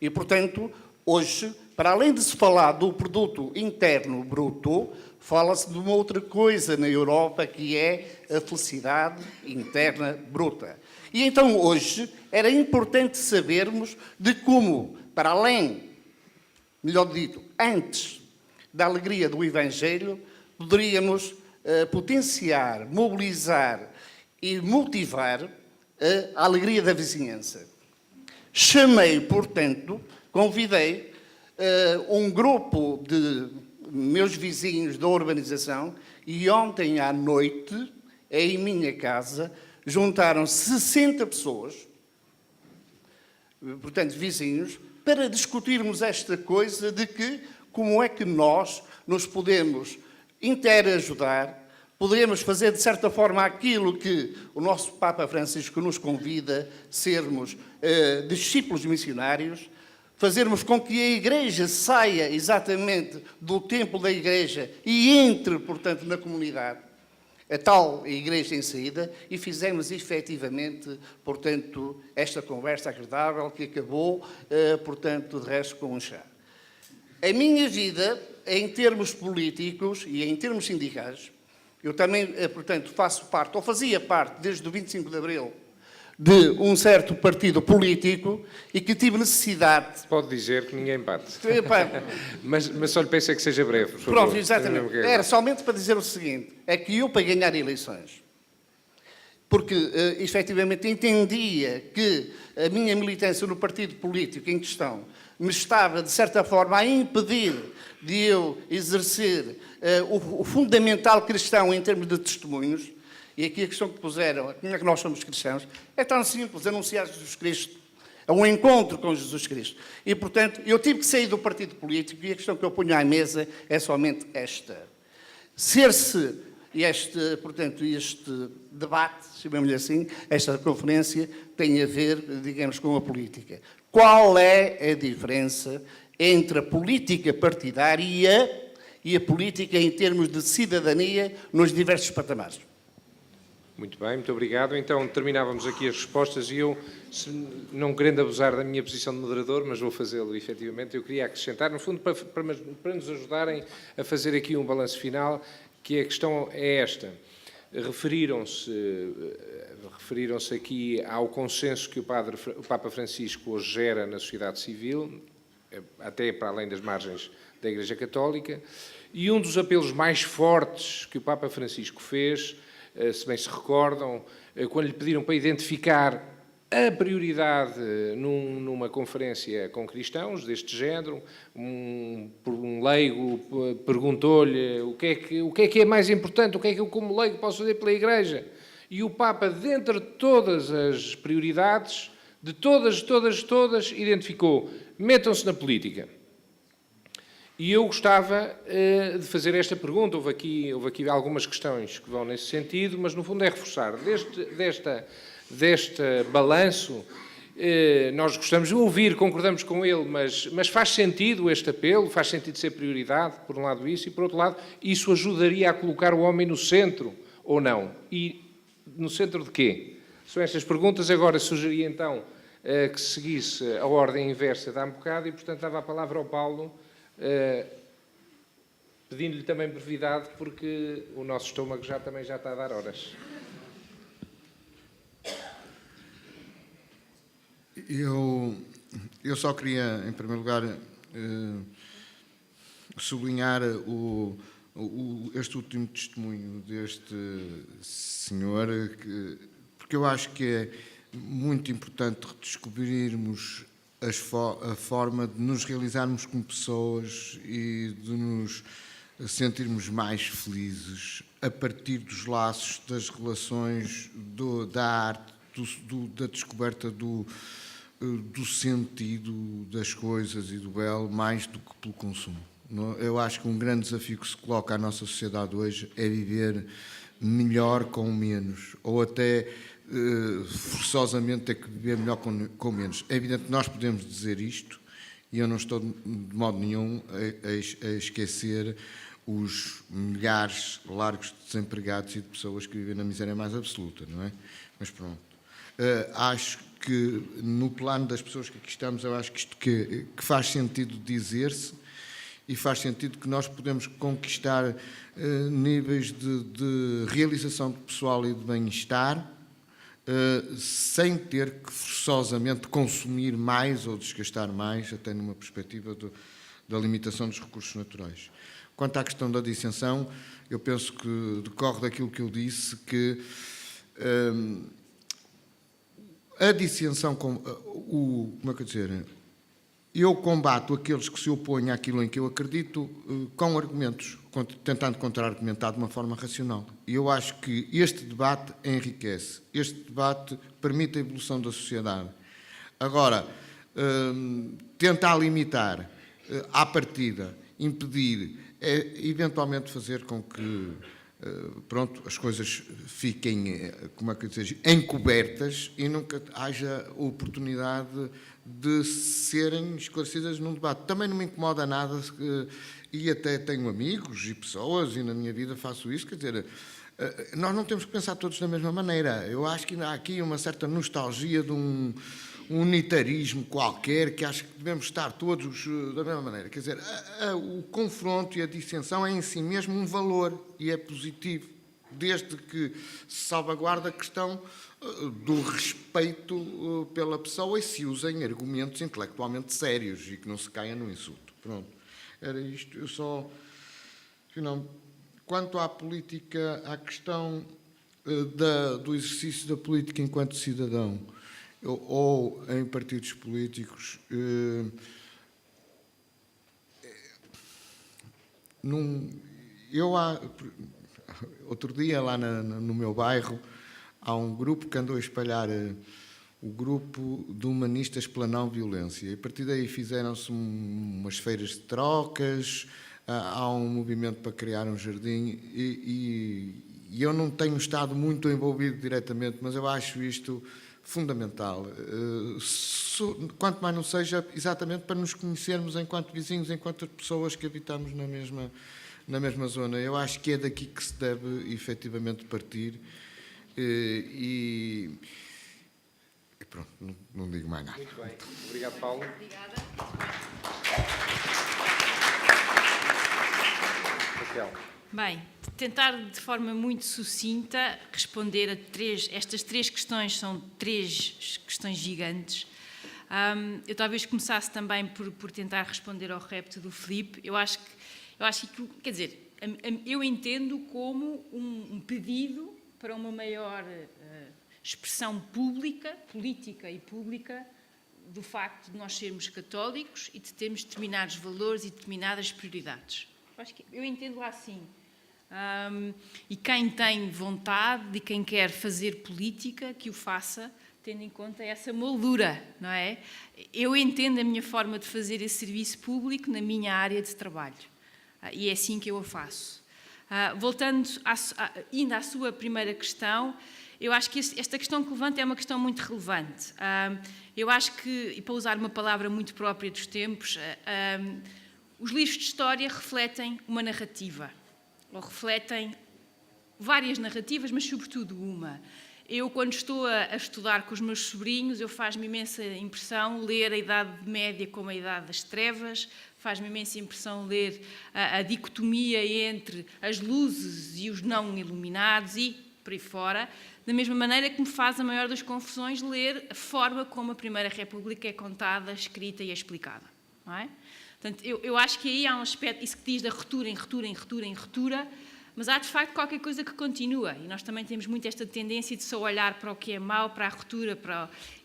E, portanto, hoje, para além de se falar do produto interno bruto, fala-se de uma outra coisa na Europa, que é a felicidade interna bruta. E então hoje era importante sabermos de como, para além, melhor dito, antes da alegria do Evangelho, poderíamos potenciar, mobilizar e motivar a alegria da vizinhança. Chamei, portanto, convidei um grupo de meus vizinhos da urbanização e ontem à noite, em minha casa, juntaram 60 pessoas, portanto, vizinhos, para discutirmos esta coisa de que, como é que nós nos podemos interajudar, podemos fazer, de certa forma, aquilo que o nosso Papa Francisco nos convida, sermos discípulos missionários, fazermos com que a Igreja saia exatamente do templo da Igreja e entre, portanto, na comunidade, a tal igreja em saída, e fizemos efetivamente, portanto, esta conversa agradável que acabou, portanto, de resto com um chá. A minha vida, em termos políticos e em termos sindicais, eu também, portanto, faço parte, ou fazia parte, desde o 25 de Abril, de um certo partido político e que tive necessidade... Pode dizer que ninguém bate. mas só lhe peço é que seja breve, por favor. Pronto, exatamente. Era somente para dizer o seguinte, é que eu, para ganhar eleições, porque, efetivamente, entendia que a minha militância no partido político em questão me estava, de certa forma, a impedir de eu exercer o fundamental cristão em termos de testemunhos. E aqui a questão que puseram, como é que nós somos cristãos, é tão simples, anunciar Jesus Cristo, é um encontro com Jesus Cristo. E, portanto, eu tive que sair do partido político e a questão que eu ponho à mesa é somente esta. Ser-se este debate, chamemos-lhe assim, esta conferência, tem a ver, digamos, com a política. Qual é a diferença entre a política partidária e a política em termos de cidadania nos diversos patamares. Muito bem, muito obrigado. Então, terminávamos aqui as respostas e eu, não querendo abusar da minha posição de moderador, mas vou fazê-lo efetivamente, eu queria acrescentar, no fundo, para nos ajudarem a fazer aqui um balanço final, que a questão é esta. Referiram-se aqui ao consenso que o Papa Francisco hoje gera na sociedade civil, até para além das margens da Igreja Católica, e um dos apelos mais fortes que o Papa Francisco fez, se bem se recordam, quando lhe pediram para identificar a prioridade numa conferência com cristãos deste género, um leigo perguntou-lhe o que é mais importante, o que é que eu como leigo posso fazer pela Igreja? E o Papa, dentre todas as prioridades, de todas, identificou, metam-se na política. E eu gostava de fazer esta pergunta, houve aqui algumas questões que vão nesse sentido, mas no fundo é reforçar deste balanço, nós gostamos de ouvir, concordamos com ele, mas faz sentido este apelo, faz sentido ser prioridade, por um lado isso, e por outro lado, isso ajudaria a colocar o homem no centro, ou não? E no centro de quê? São estas perguntas. Agora sugeria então que se seguisse a ordem inversa de há um bocado e, portanto, dava a palavra ao Paulo, pedindo-lhe também brevidade, porque o nosso estômago também já está a dar horas. Eu só queria, em primeiro lugar, sublinhar este último testemunho deste senhor, porque eu acho que é muito importante redescobrirmos a forma de nos realizarmos como pessoas e de nos sentirmos mais felizes a partir dos laços, das relações, da arte, da descoberta do sentido das coisas e do belo, mais do que pelo consumo. Eu acho que um grande desafio que se coloca à nossa sociedade hoje é viver melhor com menos, ou até forçosamente ter que viver melhor com menos. É evidente que nós podemos dizer isto, e eu não estou de modo nenhum a esquecer os milhares largos de desempregados e de pessoas que vivem na miséria mais absoluta, não é? Mas pronto. Acho que no plano das pessoas que aqui estamos, eu acho que isto que faz sentido dizer-se, e faz sentido que nós podemos conquistar níveis de realização pessoal e de bem-estar sem ter que forçosamente consumir mais ou desgastar mais, até numa perspectiva da limitação dos recursos naturais. Quanto à questão da dissensão, eu penso que decorre daquilo que eu disse, que a dissensão, como é que eu dizer, eu combato aqueles que se opõem àquilo em que eu acredito com argumentos, tentando contra-argumentar de uma forma racional. E eu acho que este debate enriquece, este debate permite a evolução da sociedade. Agora, tentar limitar à partida, impedir, é eventualmente fazer com que as coisas fiquem, como é que eu dizer, encobertas e nunca haja oportunidade de serem esclarecidas num debate. Também não me incomoda nada, e até tenho amigos e pessoas, e na minha vida faço isso, quer dizer, nós não temos que pensar todos da mesma maneira. Eu acho que há aqui uma certa nostalgia de um unitarismo qualquer, que acho que devemos estar todos da mesma maneira. Quer dizer, o confronto e a dissensão é em si mesmo um valor, e é positivo, desde que se salvaguarde a questão do respeito pela pessoa e se usem argumentos intelectualmente sérios e que não se caia no insulto. Pronto, era isto. Eu só... Quanto à política, à questão do exercício da política enquanto cidadão, ou em partidos políticos, outro dia lá no meu bairro há um grupo que andou a espalhar o grupo de humanistas pela não violência, e a partir daí fizeram-se umas feiras de trocas, há um movimento para criar um jardim, e eu não tenho estado muito envolvido diretamente, mas eu acho isto fundamental, quanto mais não seja exatamente para nos conhecermos enquanto vizinhos, enquanto pessoas que habitamos na mesma zona. Eu acho que é daqui que se deve efetivamente partir e pronto, não digo mais nada. Muito bem. Obrigado, Paulo. Obrigada. Raquel. Bem, tentar de forma muito sucinta responder a estas três questões, são três questões gigantes. Eu talvez começasse também por tentar responder ao repto do Filipe. Eu acho que, quer dizer, eu entendo como um pedido para uma maior expressão política e pública, do facto de nós sermos católicos e de termos determinados valores e determinadas prioridades. Eu entendo assim. E quem tem vontade e quem quer fazer política, que o faça, tendo em conta essa moldura, não é? Eu entendo a minha forma de fazer esse serviço público na minha área de trabalho. E é assim que eu o faço. Voltando ainda à sua primeira questão, eu acho que esta questão que levanta é uma questão muito relevante. Eu acho que, e para usar uma palavra muito própria dos tempos, os livros de história refletem uma narrativa, ou refletem várias narrativas, mas sobretudo uma. Eu, quando estou a estudar com os meus sobrinhos, faz-me imensa impressão ler a Idade Média como a Idade das Trevas, faz-me imensa impressão ler a dicotomia entre as luzes e os não iluminados e por aí fora, da mesma maneira que me faz a maior das confusões ler a forma como a Primeira República é contada, escrita e explicada. Não é? Portanto, eu acho que aí há um aspecto, isso que diz da ruptura em ruptura, mas há de facto qualquer coisa que continua, e nós também temos muito esta tendência de só olhar para o que é mau, para a ruptura,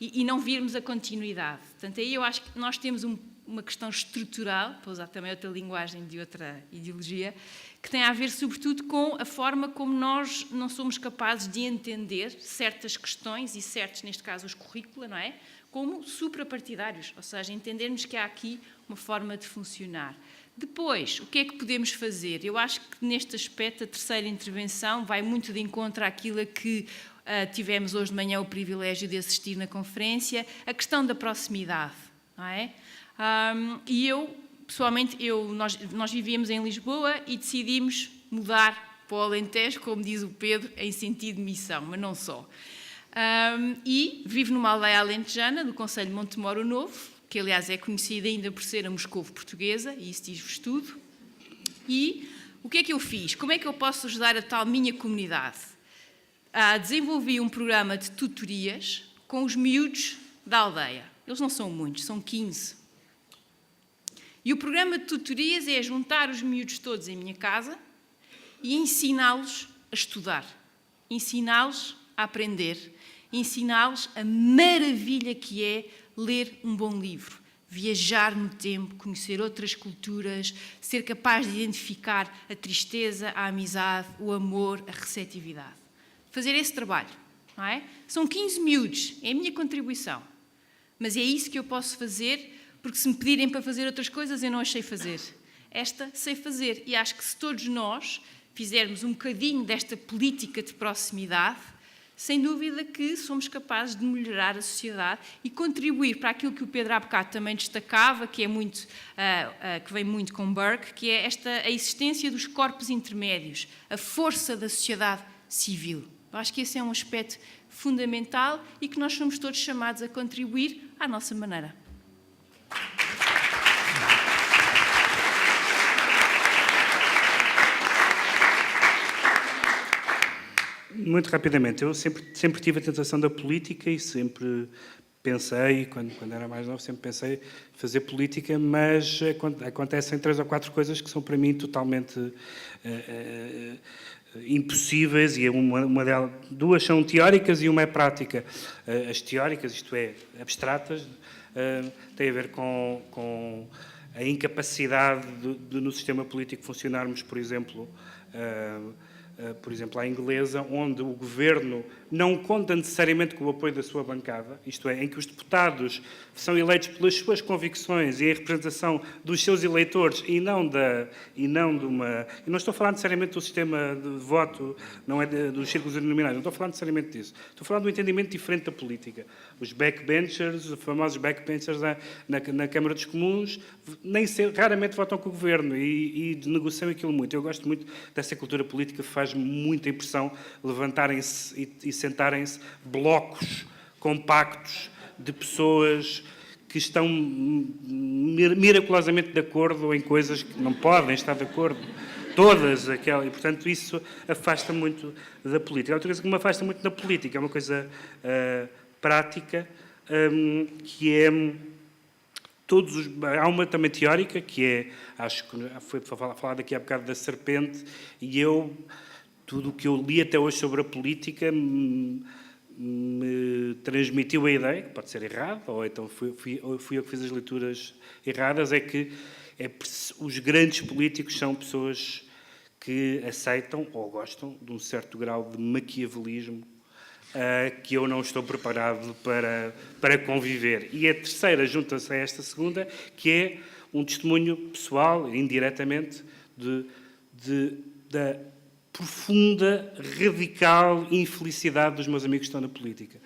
e não virmos a continuidade. Portanto, aí eu acho que nós temos uma questão estrutural, para usar também outra linguagem de outra ideologia, que tem a ver sobretudo com a forma como nós não somos capazes de entender certas questões, e certos, neste caso, os currícula, não é? Como suprapartidários, ou seja, entendermos que há aqui uma forma de funcionar. Depois, o que é que podemos fazer? Eu acho que neste aspecto a terceira intervenção vai muito de encontro àquilo a que tivemos hoje de manhã o privilégio de assistir na conferência, a questão da proximidade, não é? E pessoalmente, nós vivíamos em Lisboa e decidimos mudar para o Alentejo, como diz o Pedro, em sentido de missão, mas não só. E vivo numa aldeia alentejana, do concelho de Montemoro Novo, que aliás é conhecida ainda por ser a Moscovo portuguesa, e isso diz-vos tudo. E o que é que eu fiz? Como é que eu posso ajudar a tal minha comunidade? Desenvolvi um programa de tutorias com os miúdos da aldeia. Eles não são muitos, são 15. E o programa de tutorias é juntar os miúdos todos em minha casa e ensiná-los a estudar, ensiná-los a aprender, ensiná-los a maravilha que é ler um bom livro, viajar no tempo, conhecer outras culturas, ser capaz de identificar a tristeza, a amizade, o amor, a receptividade. Fazer esse trabalho, não é? São 15 miúdos, é a minha contribuição. Mas é isso que eu posso fazer, porque se me pedirem para fazer outras coisas, eu não as sei fazer. Esta sei fazer, e acho que se todos nós fizermos um bocadinho desta política de proximidade, sem dúvida que somos capazes de melhorar a sociedade e contribuir para aquilo que o Pedro há bocado também destacava, que vem muito com Burke, que é a existência dos corpos intermédios, a força da sociedade civil. Eu acho que esse é um aspecto fundamental e que nós somos todos chamados a contribuir à nossa maneira. Muito rapidamente, eu sempre tive a tentação da política e sempre pensei, quando era mais novo, sempre pensei fazer política, mas acontecem 3 ou 4 coisas que são para mim totalmente impossíveis, e duas são teóricas e uma é prática. As teóricas, isto é, abstratas, têm a ver com a incapacidade de no sistema político funcionarmos, por exemplo, por exemplo, à inglesa, onde o governo não conta necessariamente com o apoio da sua bancada, isto é, em que os deputados são eleitos pelas suas convicções e em representação dos seus eleitores e não de uma... Eu não estou a falar necessariamente do sistema de voto, não é dos círculos uninominais, não estou a falar necessariamente disso. Estou a falar de um entendimento diferente da política. Os backbenchers, os famosos backbenchers na Câmara dos Comuns, raramente votam com o governo e negociam aquilo muito. Eu gosto muito dessa cultura política, faz muita impressão levantarem-se e sentarem-se blocos compactos de pessoas que estão miraculosamente de acordo em coisas que não podem estar de acordo. Todas aquelas. E, portanto, isso afasta muito da política. Outra coisa que me afasta muito da política é uma coisa prática, que é... Há uma também teórica, que é... Acho que foi falado aqui há bocado da serpente, e tudo o que eu li até hoje sobre a política me transmitiu a ideia, que pode ser errado, ou então fui eu que fiz as leituras erradas, é que os grandes políticos são pessoas que aceitam ou gostam de um certo grau de maquiavelismo que eu não estou preparado para conviver. E a terceira junta-se a esta segunda, que é um testemunho pessoal, indiretamente, da profunda, radical infelicidade dos meus amigos que estão na política.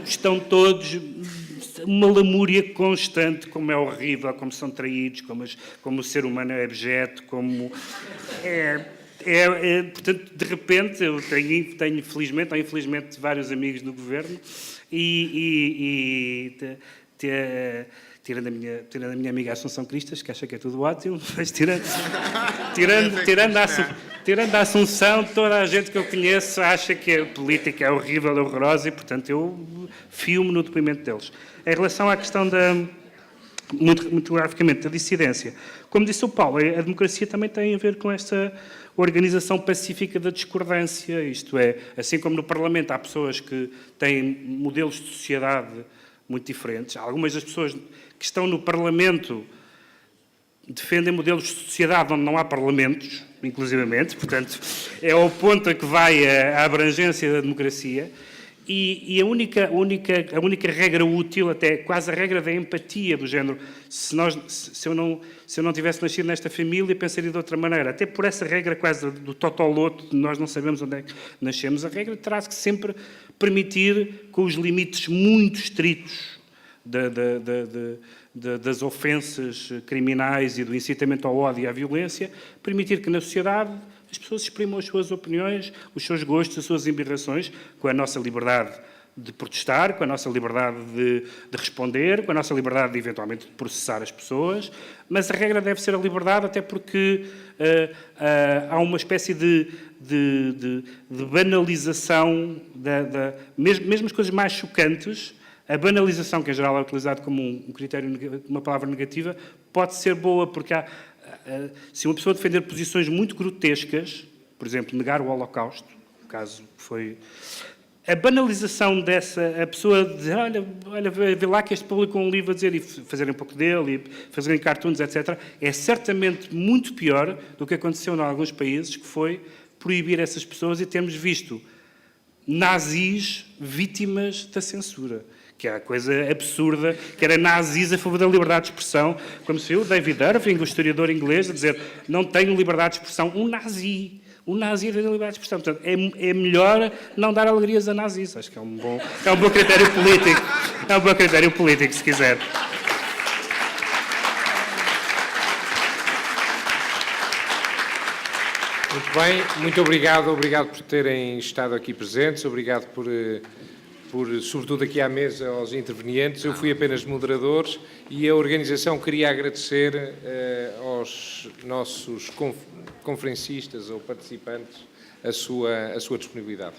Estão todos uma lamúria constante, como é horrível, como são traídos, como o ser humano é abjeto, como... portanto, de repente, eu tenho felizmente ou infelizmente vários amigos no governo tirando a minha amiga Assunção Cristas, que acha que é tudo ótimo, mas tirando a Assunção, toda a gente que eu conheço acha que a política é horrível, horrorosa, e, portanto, eu fio-me no depoimento deles. Em relação à questão muito graficamente, da dissidência, como disse o Paulo, a democracia também tem a ver com esta organização pacífica da discordância, isto é, assim como no Parlamento há pessoas que têm modelos de sociedade muito diferentes, algumas das pessoas que estão no Parlamento defendem modelos de sociedade onde não há parlamentos, inclusivamente, portanto, é ao ponto a que vai a abrangência da democracia, e a única regra útil, até quase a regra da empatia, do género, se eu não tivesse nascido nesta família, pensaria de outra maneira. Até por essa regra quase do totoloto, nós não sabemos onde é que nascemos, a regra terá que sempre permitir, com os limites muito estritos das ofensas criminais e do incitamento ao ódio e à violência, permitir que na sociedade as pessoas exprimam as suas opiniões, os seus gostos, as suas embirrações, com a nossa liberdade de protestar, com a nossa liberdade de responder, com a nossa liberdade de, eventualmente, de processar as pessoas, mas a regra deve ser a liberdade, até porque há uma espécie de banalização, mesmo as coisas mais chocantes, a banalização, que em geral é utilizada como um critério, uma palavra negativa, pode ser boa, porque se uma pessoa defender posições muito grotescas, por exemplo, negar o Holocausto, o caso foi... A banalização a pessoa dizer, olha, vê lá que este publicou um livro a dizer, e fazerem um pouco dele, e fazerem cartoons, etc., é certamente muito pior do que aconteceu em alguns países, que foi proibir essas pessoas, e temos visto nazis vítimas da censura, que é a coisa absurda, que era nazis a favor da liberdade de expressão, como se viu o David Irving, o historiador inglês, a dizer, não tenho liberdade de expressão, um nazi tem liberdade de expressão. Portanto, é melhor não dar alegrias a nazis. Acho que é um bom critério político. É um bom critério político, se quiser. Muito bem, muito obrigado por terem estado aqui presentes, obrigado sobretudo aqui à mesa, aos intervenientes. Eu fui apenas moderador e a organização queria agradecer aos nossos conferencistas ou participantes a sua disponibilidade.